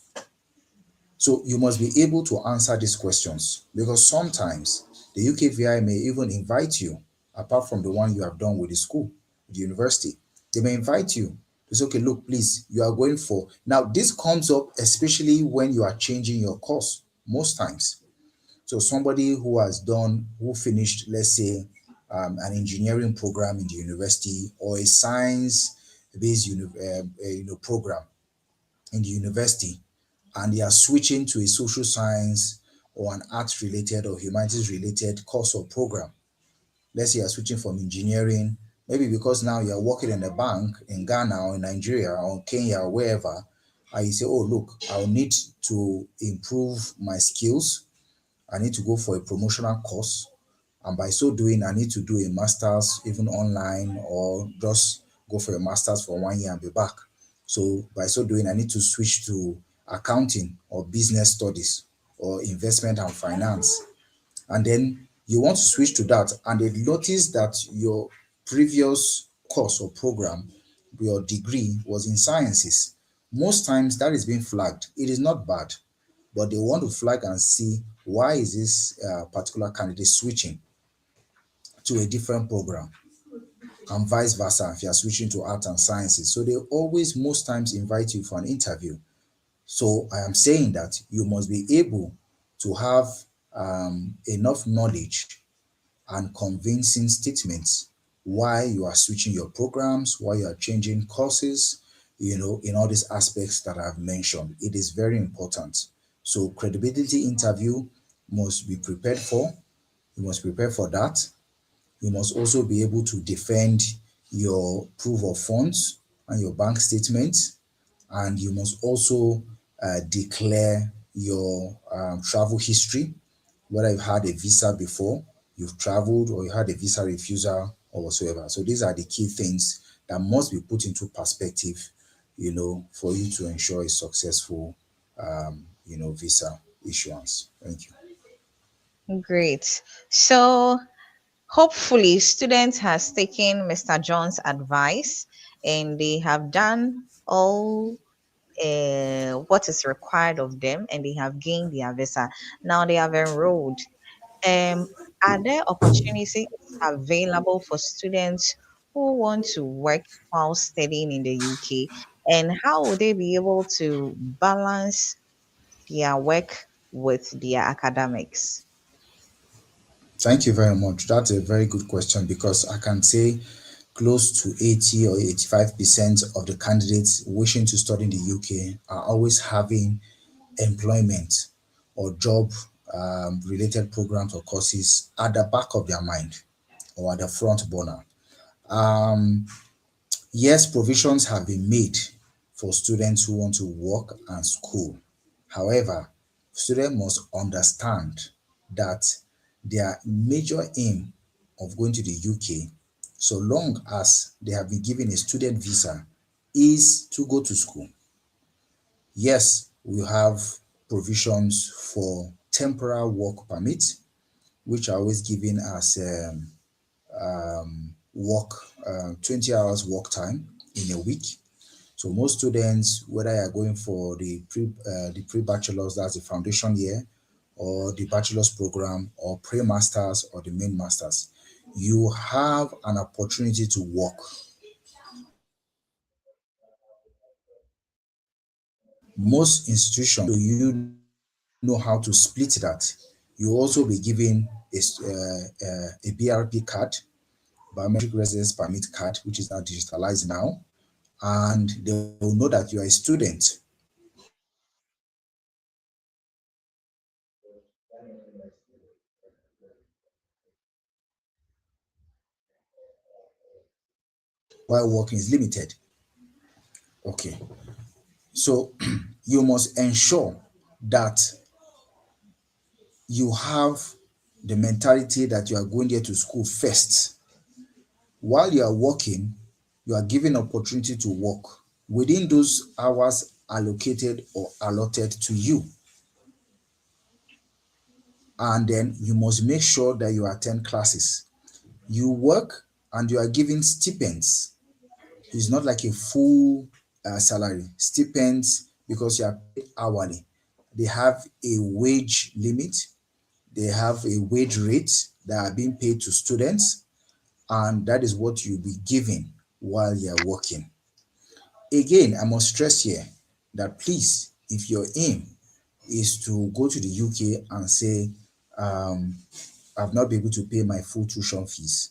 Speaker 2: So you must be able to answer these questions, because sometimes the UKVI may even invite you, apart from the one you have done with the school, the university. They may invite you to say, okay, look, please, you are going for. Now, this comes up especially when you are changing your course, most times. So somebody who finished, let's say, an engineering program in the university, or a science-based program in the university, and they are switching to a social science or an arts-related or humanities-related course or program. Let's say you're switching from engineering, maybe because now you're working in a bank in Ghana or in Nigeria or Kenya or wherever, and you say, oh, look, I'll need to improve my skills. I need to go for a promotional course. And by so doing, I need to do a master's, even online, or just go for a master's for 1 year and be back. So by so doing, I need to switch to accounting or business studies or investment and finance. And then you want to switch to that, and they notice that your previous course or program, your degree, was in sciences. Most times that is being flagged. It is not bad, but they want to flag and see why is this particular candidate switching to a different program, and vice versa if you are switching to art and sciences. So they always most times invite you for an interview. So I am saying that you must be able to have enough knowledge and convincing statements why you are switching your programs, why you are changing courses, in all these aspects that I've mentioned. It is very important. So credibility interview must be prepared for. You must prepare for that. You must also be able to defend your proof of funds and your bank statements. And you must also declare your travel history, whether you've had a visa before, you've traveled, or you had a visa refusal or whatsoever. So these are the key things that must be put into perspective, for you to ensure a successful, visa issuance. Thank you.
Speaker 1: Great. So hopefully students has taken Mr. John's advice and they have done all what is required of them, and they have gained their visa. Now they have enrolled. Are there opportunities available for students who want to work while studying in the UK? And how would they be able to balance their work with their academics?
Speaker 2: Thank you very much. That's a very good question, because I can say close to 80 or 85% of the candidates wishing to study in the UK are always having employment or job related programs or courses at the back of their mind or at the front burner. Yes, provisions have been made for students who want to work and school. However, students must understand that their major aim of going to the UK, so long as they have been given a student visa, is to go to school. Yes, we have provisions for temporary work permit, which are always given as work 20 hours work time in a week. So most students, whether you are going for the pre-bachelor's, that's the foundation year, or the bachelor's program, or pre-masters, or the main masters, you have an opportunity to work. Most institutions, so you know how to split that. You also be given a BRP card, biometric residence permit card, which is now digitalized now, and they will know that you are a student. While working is limited. Okay, so you must ensure that you have the mentality that you are going there to school first. While you are working, you are given opportunity to work within those hours allocated or allotted to you. And then you must make sure that you attend classes. You work and you are given stipends. It's not like a full salary. Stipends, because you are paid hourly. They have a wage limit. They have a wage rate that are being paid to students, and that is what you'll be given while you're working. Again, I must stress here that please, if your aim is to go to the UK and say, I've not been able to pay my full tuition fees,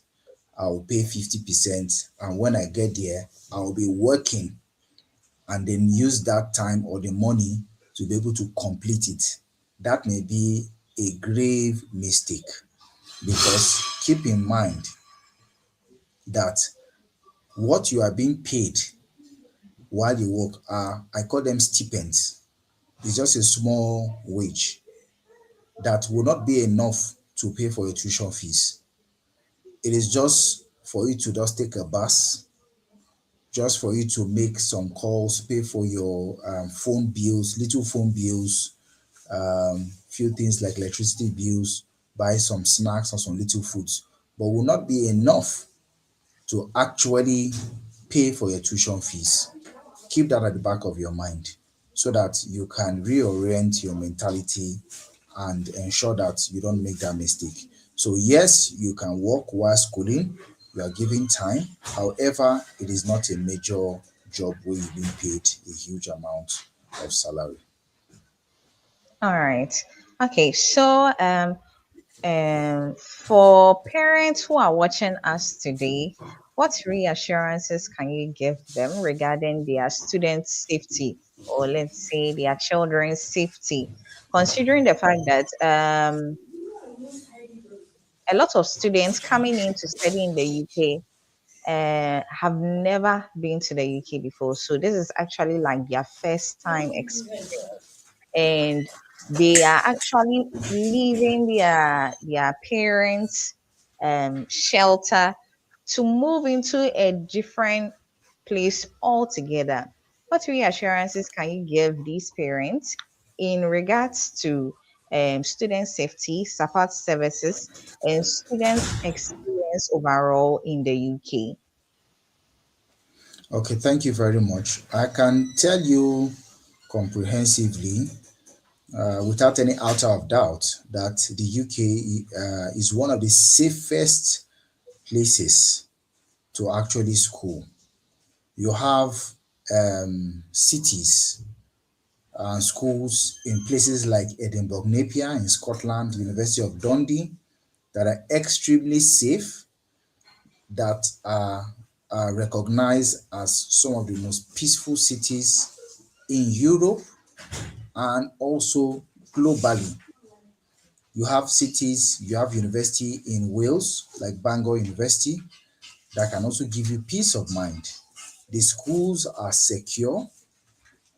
Speaker 2: I'll pay 50%, and when I get there, I'll be working and then use that time or the money to be able to complete it. That may be a grave mistake, because keep in mind that what you are being paid while you work are, I call them stipends. It's just a small wage that will not be enough to pay for your tuition fees. It is just for you to just take a bus, just for you to make some calls, pay for your phone bills, little phone bills, few things like electricity bills, buy some snacks or some little foods, but will not be enough to actually pay for your tuition fees. Keep that at the back of your mind so that you can reorient your mentality and ensure that you don't make that mistake. So yes, you can work while schooling, you are given time. However, it is not a major job where you're being paid a huge amount of salary.
Speaker 1: All right. Okay. So, for parents who are watching us today, what reassurances can you give them regarding their students' safety, or let's say their children's safety, considering the fact that a lot of students coming in to study in the UK have never been to the UK before. So this is actually like their first time experience, and they are actually leaving their parents' shelter to move into a different place altogether. What reassurances can you give these parents in regards to student safety, support services, and students' experience overall in the UK?
Speaker 2: Okay, thank you very much. I can tell you comprehensively, without any outer of doubt, that the UK is one of the safest places to actually school. You have cities and schools in places like Edinburgh Napier in Scotland, University of Dundee, that are extremely safe, that are recognized as some of the most peaceful cities in Europe and also globally. You have cities, you have university in Wales, like Bangor University, that can also give you peace of mind. The schools are secure,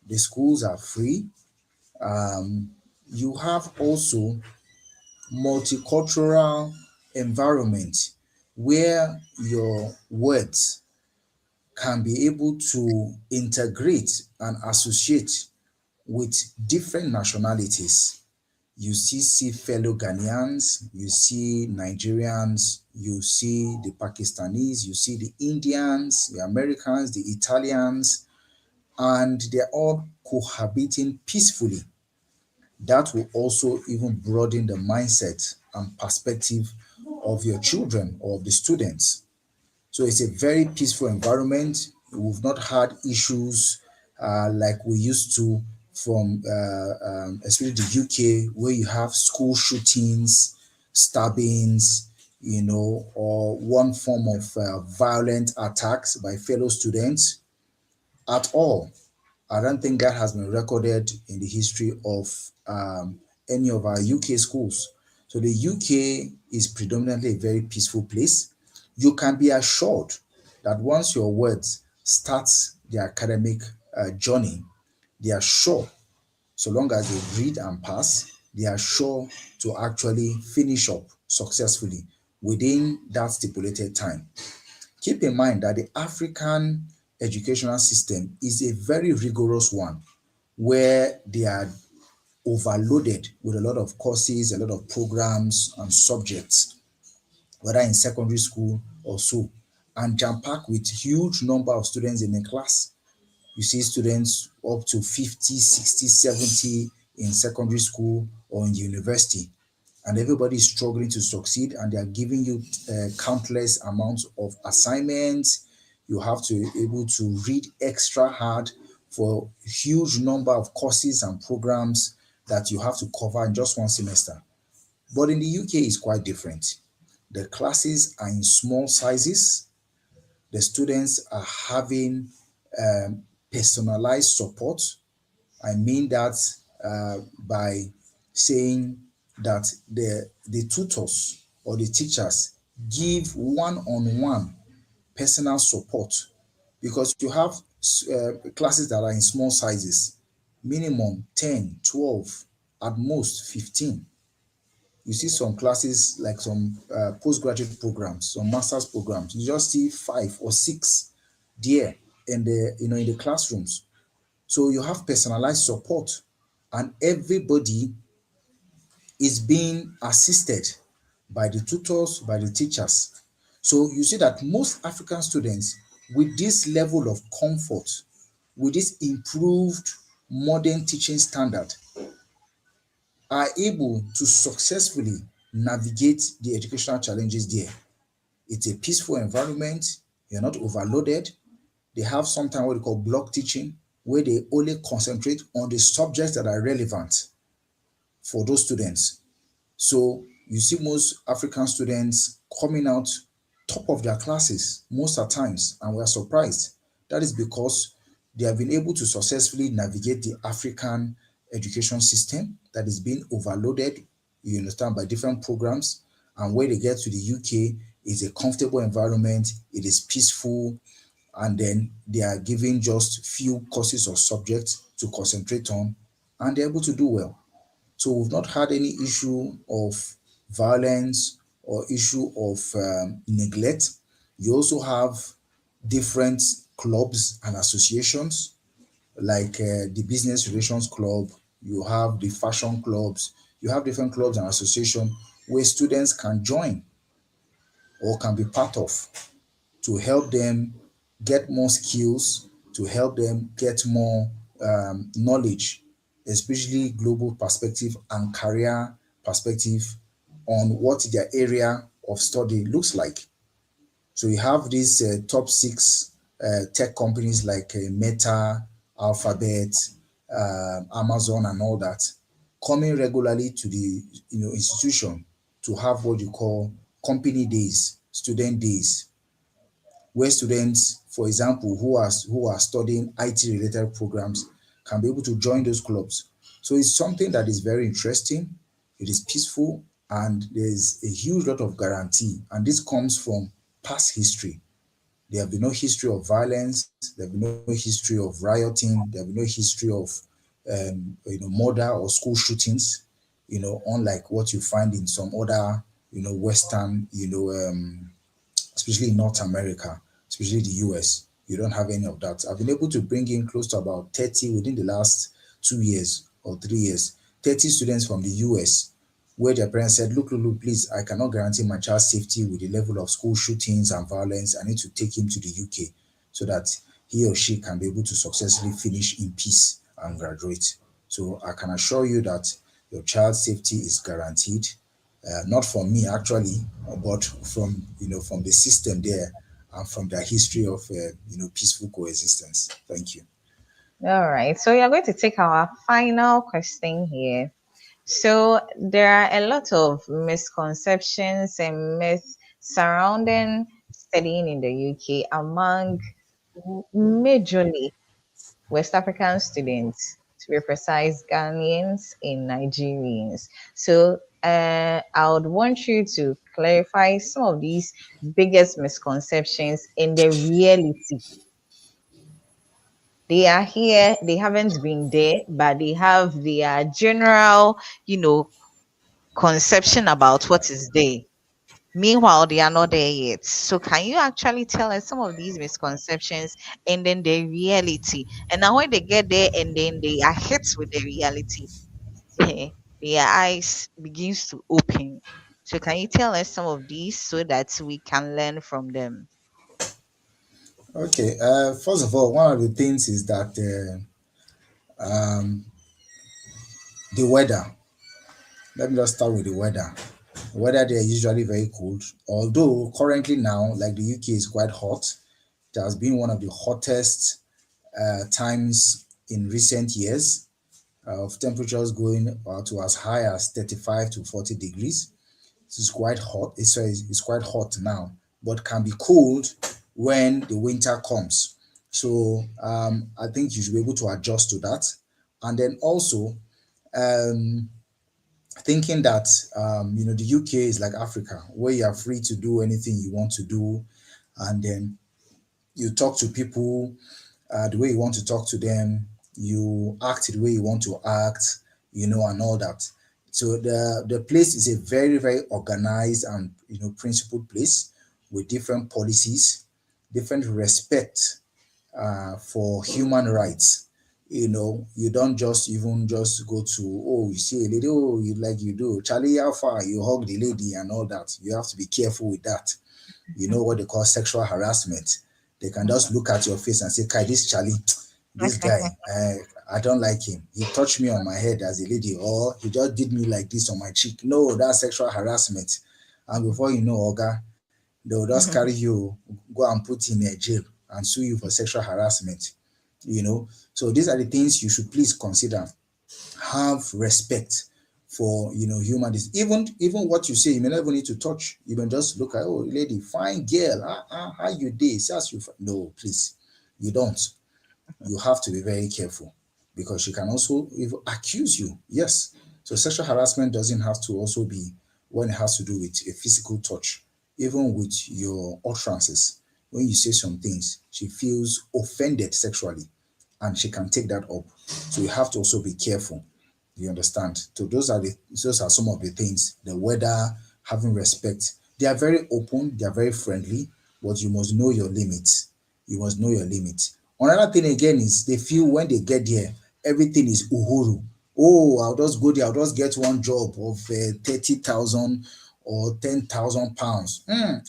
Speaker 2: The schools are free. You have also multicultural environment where your words can be able to integrate and associate with different nationalities. You see fellow Ghanaians, you see Nigerians, you see the Pakistanis, you see the Indians, the Americans, the Italians, and they're all cohabiting peacefully. That will also even broaden the mindset and perspective of your children or of the students. So it's a very peaceful environment. We've not had issues like we used to from especially the UK, where you have school shootings, stabbings, or one form of violent attacks by fellow students at all. I don't think that has been recorded in the history of any of our UK schools. So the UK is predominantly a very peaceful place. You can be assured that once your words starts their academic journey, they are sure, so long as they read and pass, they are sure to actually finish up successfully within that stipulated time. Keep in mind that the African educational system is a very rigorous one where they are overloaded with a lot of courses, a lot of programs and subjects, whether in secondary school or so, and jam-packed with huge number of students in a class. You see students up to 50, 60, 70 in secondary school or in university, and everybody is struggling to succeed, and they are giving you countless amounts of assignments. You have to be able to read extra hard for huge number of courses and programs that you have to cover in just one semester. But in the UK, it's quite different. The classes are in small sizes. The students are having personalized support. I mean that by saying that the tutors or the teachers give one-on-one personal support, because you have classes that are in small sizes, minimum 10, 12, at most 15. You see some classes like some postgraduate programs, some master's programs, you just see 5 or 6 there in the classrooms. So you have personalized support, and everybody is being assisted by the tutors, by the teachers. So you see that most African students, with this level of comfort, with this improved modern teaching standard, are able to successfully navigate the educational challenges there. It's a peaceful environment. You're not overloaded. They have sometimes what they call block teaching, where they only concentrate on the subjects that are relevant for those students. So you see most African students coming out top of their classes most of the times, and we're surprised. That is because they have been able to successfully navigate the African education system that is being overloaded, you understand, by different programs. And when they get to the UK, it's a comfortable environment, it is peaceful, and then they are given just few courses or subjects to concentrate on, and they're able to do well. So we've not had any issue of violence or issue of neglect. You also have different clubs and associations like the Business Relations Club, you have the fashion clubs, you have different clubs and associations where students can join or can be part of, to help them get more skills, to help them get more knowledge, especially global perspective and career perspective on what their area of study looks like. So you have these top 6 tech companies like Meta, Alphabet, Amazon, and all that, coming regularly to the institution to have what you call company days, student days, where students, for example, who are studying IT related programs can be able to join those clubs. So it's something that is very interesting. It is peaceful, and there's a huge lot of guarantee. And this comes from past history. There have been no history of violence. There have been no history of rioting. There have been no history of murder or school shootings. Unlike what you find in some other Western especially in North America, especially the US. You don't have any of that. I've been able to bring in close to about 30 within the last 2 years or 3 years, 30 students from the US, where their parents said, look, please, I cannot guarantee my child's safety with the level of school shootings and violence. I need to take him to the UK so that he or she can be able to successfully finish in peace and graduate. So I can assure you that your child's safety is guaranteed, not from me actually, but from the system there and from their history of peaceful coexistence. Thank you.
Speaker 1: All right. So we are going to take our final question here. So there are a lot of misconceptions and myths surrounding studying in the UK among majorly West African students, to be precise, Ghanaians and Nigerians. So I would want you to clarify some of these biggest misconceptions in the reality. They are here, they haven't been there, but they have their general, conception about what is there. Meanwhile, they are not there yet. So, can you actually tell us some of these misconceptions and then the reality? And now, when they get there and then they are hit with the reality, their eyes begins to open. So, can you tell us some of these so that we can learn from them?
Speaker 2: Okay. First of all, one of the things is that the weather. Let me just start with the weather. The weather there is usually very cold, although currently now, like the UK is quite hot. It has been one of the hottest times in recent years, of temperatures going to as high as 35 to 40 degrees. It's quite hot. It's quite hot now, but can be cold when the winter comes. So I think you should be able to adjust to that. And then also um, thinking that the UK is like Africa, where you are free to do anything you want to do, and then you talk to people the way you want to talk to them, you act the way you want to act, and all that. So the place is a very, very organized and principled place with different policies, different respect for human rights. You don't just even just go to, oh, you see a lady, oh, you like you do, Charlie, how far you hug the lady and all that. You have to be careful with that. You know what they call sexual harassment. They can just look at your face and say, Kai, this Charlie, this guy, I don't like him. He touched me on my head as a lady, or he just did me like this on my cheek. No, that's sexual harassment. And before you know, Oga, they'll just carry you, go and put in a jail and sue you for sexual harassment. So these are the things you should please consider. Have respect for human. Even what you say, you may not even need to touch. You can just look at, oh lady, fine girl, how you did? No, please, you don't. You have to be very careful, because she can also even accuse you. Yes. So sexual harassment doesn't have to also be when it has to do with a physical touch. Even with your utterances, when you say some things, she feels offended sexually and she can take that up. So you have to also be careful. You understand? So those are some of the things. The weather, having respect. They are very open, they are very friendly, but you must know your limits. You must know your limits. Another thing again is they feel when they get there, everything is uhuru. Oh, I'll just go there, I'll just get one job of 30,000 or 10,000 pounds.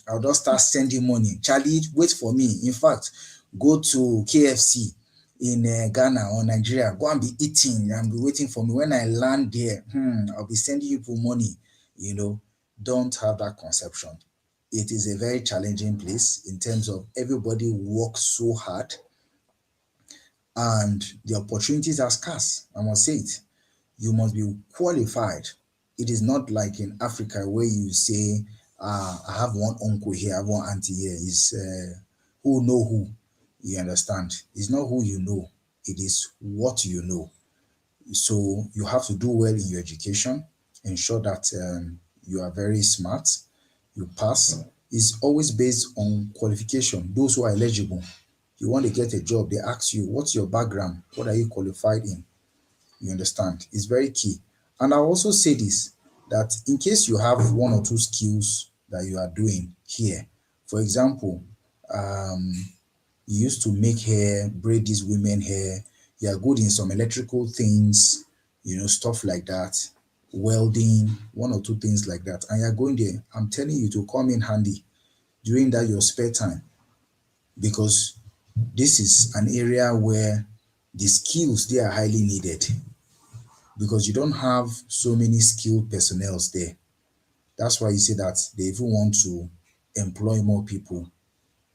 Speaker 2: I'll just start sending money. Charlie, wait for me. In fact, go to KFC in Ghana or Nigeria, go and be eating and be waiting for me. When I land there, I'll be sending you people money. Don't have that conception. It is a very challenging place in terms of everybody works so hard and the opportunities are scarce. I must say it. You must be qualified. It is not like in Africa where you say, I have one uncle here, I have one auntie here. It's who know who. You understand? It's not who you know. It is what you know. So you have to do well in your education. Ensure that you are very smart. You pass. is always based on qualification. Those who are eligible, you want to get a job, they ask you, what's your background? What are you qualified in? You understand? It's very key. And I'll also say this, that in case you have one or two skills that you are doing here, for example, um, you used to make hair, braid these women hair, you are good in some electrical things, stuff like that, welding, one or two things like that, and you're going there, I'm telling you to come in handy during that your spare time, because this is an area where the skills they are highly needed, because you don't have so many skilled personnel there. That's why you see that they even want to employ more people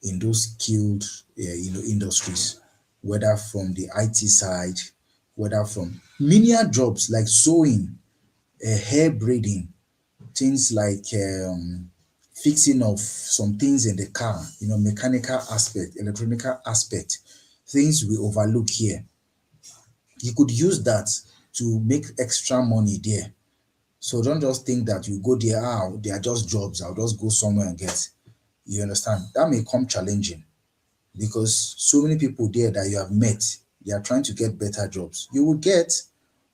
Speaker 2: in those skilled industries, whether from the IT side, whether from menial jobs like sewing, hair braiding, things like fixing of some things in the car, mechanical aspect, electronical aspect, things we overlook here. You could use that to make extra money there. So don't just think that you go there, they are just jobs, I'll just go somewhere and get. You understand? That may come challenging, because so many people there that you have met, they are trying to get better jobs. You will get,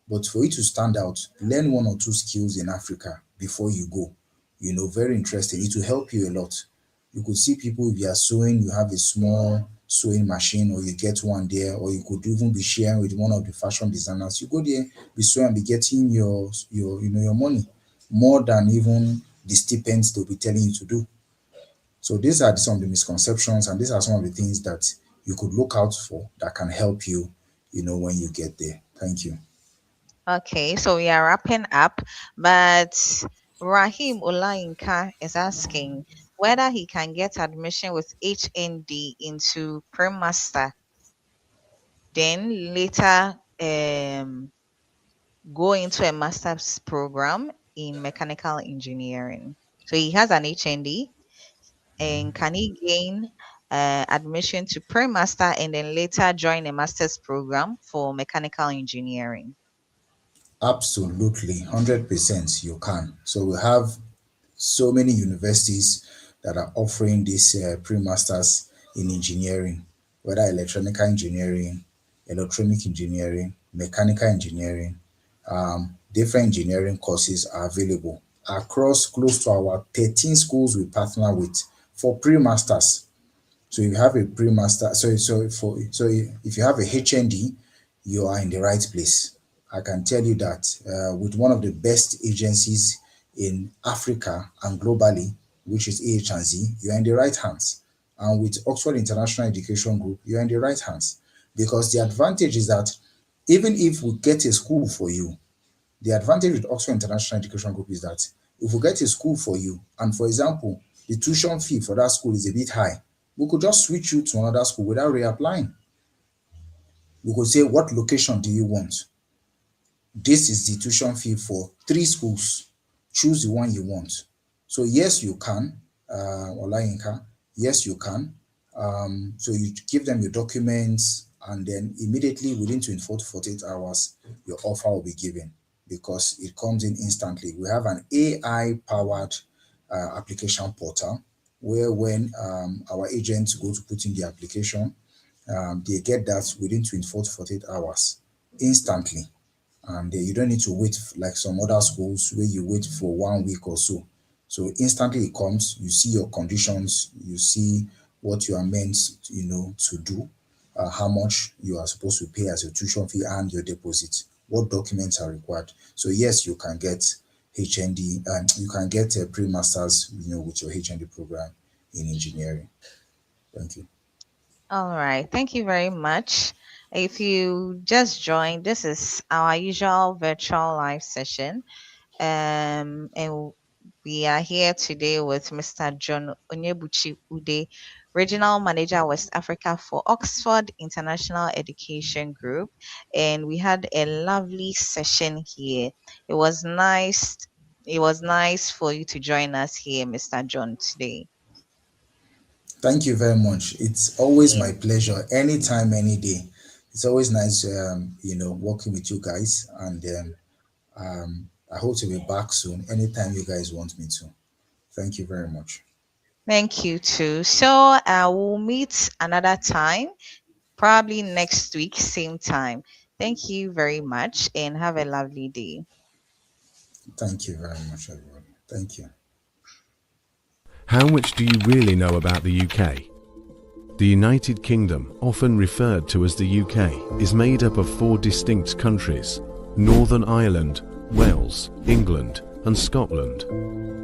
Speaker 2: but for you to stand out, learn one or two skills in Africa before you go. Very interesting. It will help you a lot. You could see people, if you are sewing, you have a small sewing machine, or you get one there, or you could even be sharing with one of the fashion designers. You go there, be sewing, and be getting your money more than even the stipends they'll be telling you to do. So these are some of the misconceptions, and these are some of the things that you could look out for that can help you, when you get there. Thank you.
Speaker 1: Okay, so we are wrapping up, but Rahim Olayinka is asking whether he can get admission with HND into pre-master, then later go into a master's program in mechanical engineering. So he has an HND, and can he gain admission to pre-master and then later join a master's program for mechanical engineering?
Speaker 2: Absolutely, 100% you can. So we have so many universities that are offering this pre-masters in engineering, whether electronical engineering, electronic engineering, mechanical engineering. Different engineering courses are available across close to our 13 schools we partner with for pre-masters. So if you have a pre-master, so if you have a HND, you are in the right place. I can tell you that with one of the best agencies in Africa and globally, which is 𝐴𝐻&Z, you are in the right hands. And with Oxford International Education Group, you are in the right hands. Because the advantage is that even if we get a school for you, the advantage with Oxford International Education Group is that if we get a school for you, and for example, the tuition fee for that school is a bit high, we could just switch you to another school without reapplying. We could say, what location do you want? This is the tuition fee for 3 schools. Choose the one you want. So yes, you can, Olayinka. Yes, you can. So you give them your documents, and then immediately within 24 to 48 hours, your offer will be given, because it comes in instantly. We have an AI-powered application portal where when our agents go to put in the application, they get that within 24 to 48 hours instantly. And you don't need to wait like some other schools where you wait for 1 week or so. So instantly it comes, you see your conditions, you see what you are meant, to do, how much you are supposed to pay as your tuition fee and your deposit, what documents are required. So yes, you can get HND, and you can get a pre-masters, with your HND program in engineering. Thank you.
Speaker 1: All right, thank you very much. If you just joined, this is our usual virtual live session. And we are here today with Mr. John Onyebuchi Ude, Regional Manager West Africa for Oxford International Education Group. And we had a lovely session here. It was nice. It was nice for you to join us here, Mr. John, today.
Speaker 2: Thank you very much. It's always
Speaker 1: Yeah.
Speaker 2: my pleasure. Anytime, any day. It's always nice, working with you guys. And I hope to be back soon. Anytime you guys want me to. Thank you very much.
Speaker 1: Thank you too. So we'll meet another time, probably next week, same time. Thank you very much and have a lovely day.
Speaker 2: Thank you very much, everyone. Thank you.
Speaker 3: How much do you really know about the UK? The United Kingdom, often referred to as the UK, is made up of 4 distinct countries: Northern Ireland, Wales, England, and Scotland.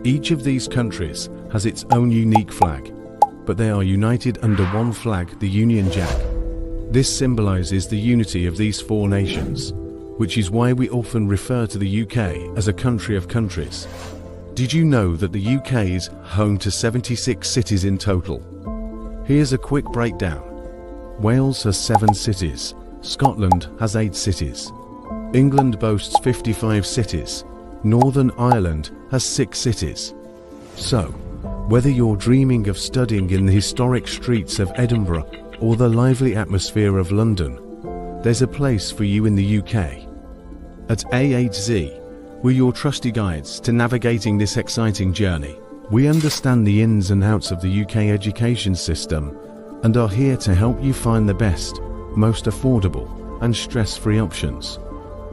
Speaker 3: Each of these countries has its own unique flag, but they are united under one flag, the Union Jack. This symbolises the unity of these 4 nations, which is why we often refer to the UK as a country of countries. Did you know that the UK is home to 76 cities in total? Here's a quick breakdown. Wales has 7 cities, Scotland has 8 cities, England boasts 55 cities, Northern Ireland has 6 cities. So, whether you're dreaming of studying in the historic streets of Edinburgh or the lively atmosphere of London, there's a place for you in the UK. At 𝐴𝐧, we're your trusty guides to navigating this exciting journey. We understand the ins and outs of the UK education system and are here to help you find the best, most affordable and stress-free options.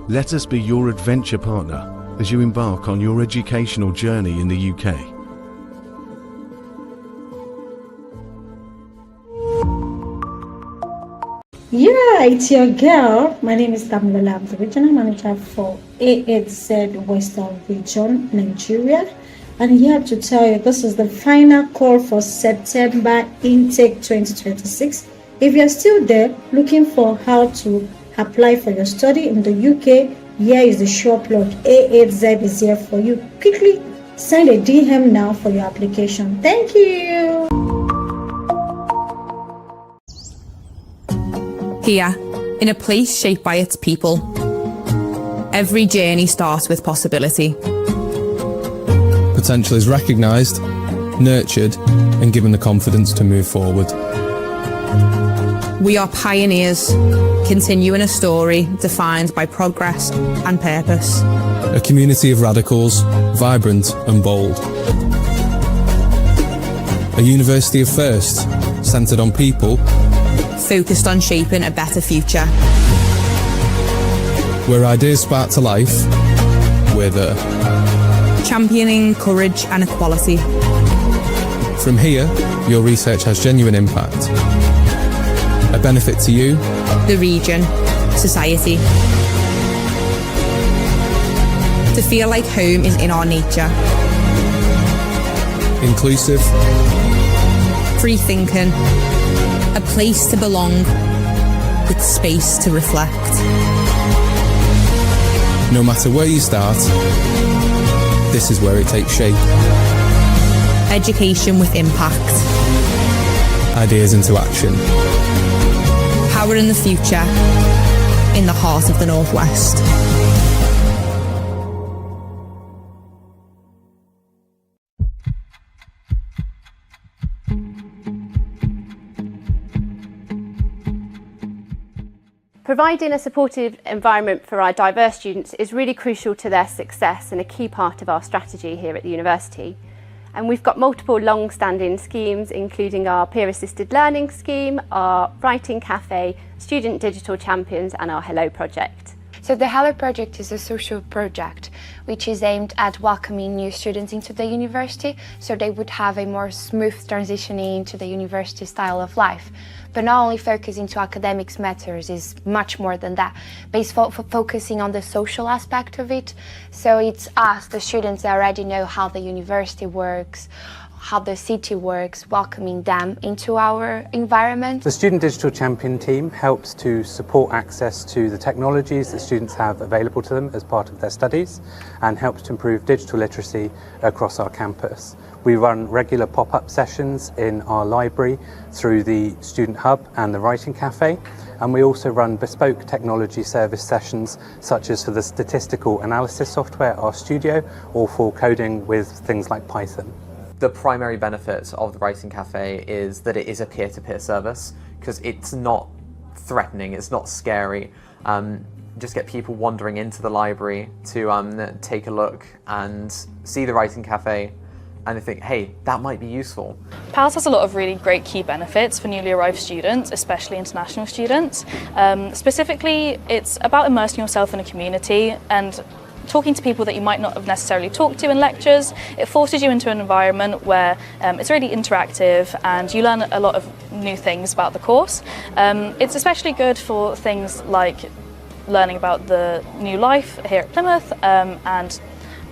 Speaker 3: Let us be your adventure partner as you embark on your educational journey in the UK.
Speaker 5: Yeah, it's your girl. My name is Damilola. I'm the regional manager for 𝐴𝐧 Western Region, Nigeria. And here to tell you, this is the final call for September intake 2026. If you're still there looking for how to apply for your study in the UK, here is the sure plug. 𝐴𝐧 is here for you. Quickly send a DM now for your application. Thank you.
Speaker 6: Here, in a place shaped by its people, every journey starts with possibility.
Speaker 7: Potential is recognised, nurtured, and given the confidence to move forward.
Speaker 6: We are pioneers, continuing a story defined by progress and purpose.
Speaker 7: A community of radicals, vibrant and bold. A university of firsts, centred on people,
Speaker 6: focused on shaping a better future.
Speaker 7: Where ideas spark to life, we're there.
Speaker 6: Championing courage and equality.
Speaker 7: From here, your research has genuine impact. A benefit to you,
Speaker 6: the region, society. To feel like home is in our nature.
Speaker 7: Inclusive.
Speaker 6: Free thinking. A place to belong, with space to reflect.
Speaker 7: No matter where you start, this is where it takes shape.
Speaker 6: Education with impact.
Speaker 7: Ideas into action.
Speaker 6: Power in the future, in the heart of the Northwest.
Speaker 8: Providing a supportive environment for our diverse students is really crucial to their success and a key part of our strategy here at the university. And we've got multiple long-standing schemes, including our peer-assisted learning scheme, our writing cafe, student digital champions and our Hello project.
Speaker 9: So the Hello project is a social project which is aimed at welcoming new students into the university so they would have a more smooth transitioning into the university style of life. But not only focusing to academics matters, is much more than that. But it's focusing on the social aspect of it. So it's us, the students that already know how the university works, how the city works, welcoming them into our environment.
Speaker 10: The Student Digital Champion team helps to support access to the technologies that students have available to them as part of their studies and helps to improve digital literacy across our campus. We run regular pop-up sessions in our library through the Student Hub and the Writing Cafe, and we also run bespoke technology service sessions such as for the statistical analysis software RStudio or for coding with things like Python.
Speaker 11: The primary benefit of the Writing Cafe is that it is a peer-to-peer service because it's not threatening, it's not scary. Just get people wandering into the library to take a look and see the Writing Cafe and they think, hey, that might be useful.
Speaker 12: PALS has a lot of really great key benefits for newly arrived students, especially international students. Specifically, it's about immersing yourself in a community and talking to people that you might not have necessarily talked to in lectures. It forces you into an environment where it's really interactive and you learn a lot of new things about the course. It's especially good for things like learning about the new life here at Plymouth and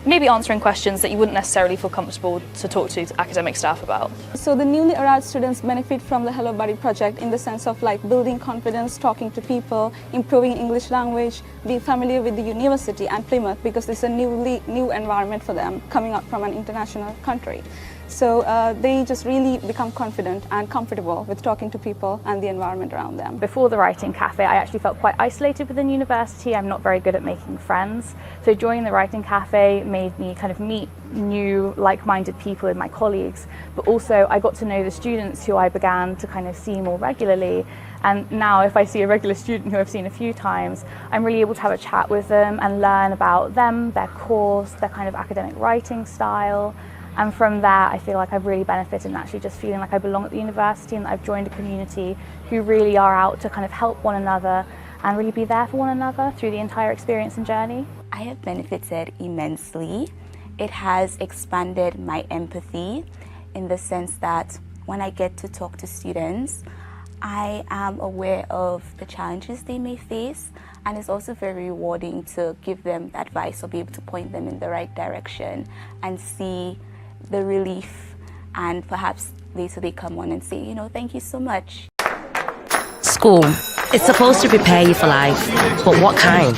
Speaker 12: maybe answering questions that you wouldn't necessarily feel comfortable to talk to academic staff about.
Speaker 13: So the newly arrived students benefit from the Hello Buddy project in the sense of like building confidence, talking to people, improving English language, being familiar with the university and Plymouth because it's a new environment for them coming up from an international country. So they just really become confident and comfortable with talking to people and the environment around them.
Speaker 14: Before the Writing Cafe, I actually felt quite isolated within university. I'm not very good at making friends. So joining the Writing Cafe made me kind of meet new like-minded people in my colleagues, but also I got to know the students who I began to kind of see more regularly. And now if I see a regular student who I've seen a few times, I'm really able to have a chat with them and learn about them, their course, their kind of academic writing style. And from there, I feel like I've really benefited in actually just feeling like I belong at the university and that I've joined a community who really are out to kind of help one another and really be there for one another through the entire experience and journey.
Speaker 15: I have benefited immensely. It has expanded my empathy in the sense that when I get to talk to students, I am aware of the challenges they may face, and it's also very rewarding to give them advice or be able to point them in the right direction and see the relief, and perhaps later they come on and say, you know, thank you so much.
Speaker 16: School. It's supposed to prepare you for life, but what kind?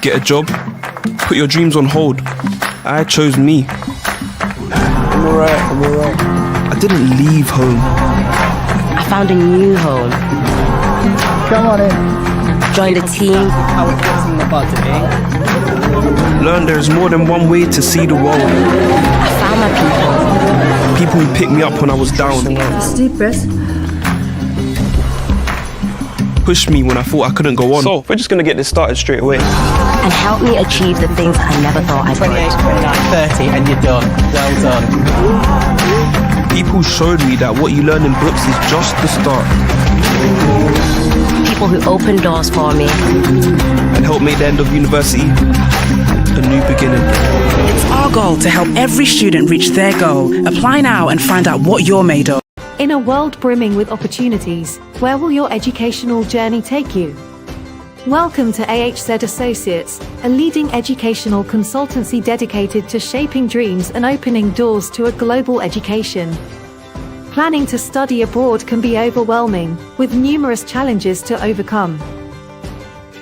Speaker 17: Get a job, put your dreams on hold. I chose me. I'm alright. I didn't leave home.
Speaker 16: I found a new home.
Speaker 18: Come on in.
Speaker 16: Joined a team.
Speaker 18: I was asking about today.
Speaker 17: Learn there's more than one way to see the world.
Speaker 16: I found my people.
Speaker 17: People who picked me up when I was down.
Speaker 16: Deep breath.
Speaker 17: Pushed me when I thought I couldn't go on. So, we're just gonna get this started straight away.
Speaker 16: And help me achieve the things I never thought I could.
Speaker 18: 28, 29, 30 and you're done. Well done.
Speaker 17: People showed me that what you learn in books is just the start.
Speaker 16: People who opened doors for me.
Speaker 17: And helped make the end of university a new beginning.
Speaker 19: It's our goal to help every student reach their goal. Apply now and find out what you're made of.
Speaker 4: In a world brimming with opportunities, where will your educational journey take you? Welcome to 𝐻𝐳 Associates, a leading educational consultancy dedicated to shaping dreams and opening doors to a global education. Planning to study abroad can be overwhelming, with numerous challenges to overcome.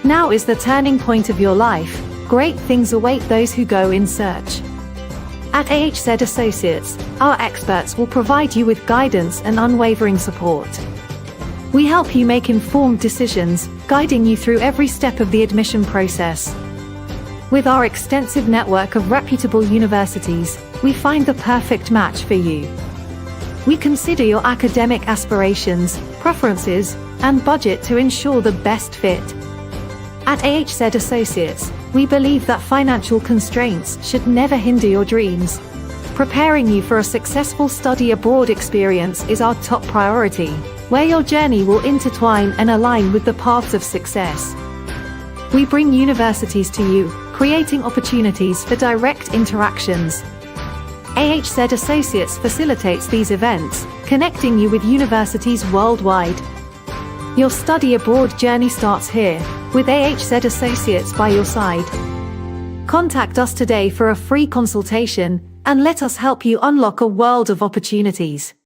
Speaker 4: Now is the turning point of your life. Great things await those who go in search. At 𝐻𝐳 Associates, our experts will provide you with guidance and unwavering support. We help you make informed decisions, guiding you through every step of the admission process. With our extensive network of reputable universities, we find the perfect match for you. We consider your academic aspirations, preferences, and budget to ensure the best fit. At 𝐻𝐳 Associates, we believe that financial constraints should never hinder your dreams. Preparing you for a successful study abroad experience is our top priority, where your journey will intertwine and align with the paths of success. We bring universities to you, creating opportunities for direct interactions. 𝐻𝐳 Associates facilitates these events, connecting you with universities worldwide. Your study abroad journey starts here, with 𝐻𝐳 Associates by your side. Contact us today for a free consultation, and let us help you unlock a world of opportunities.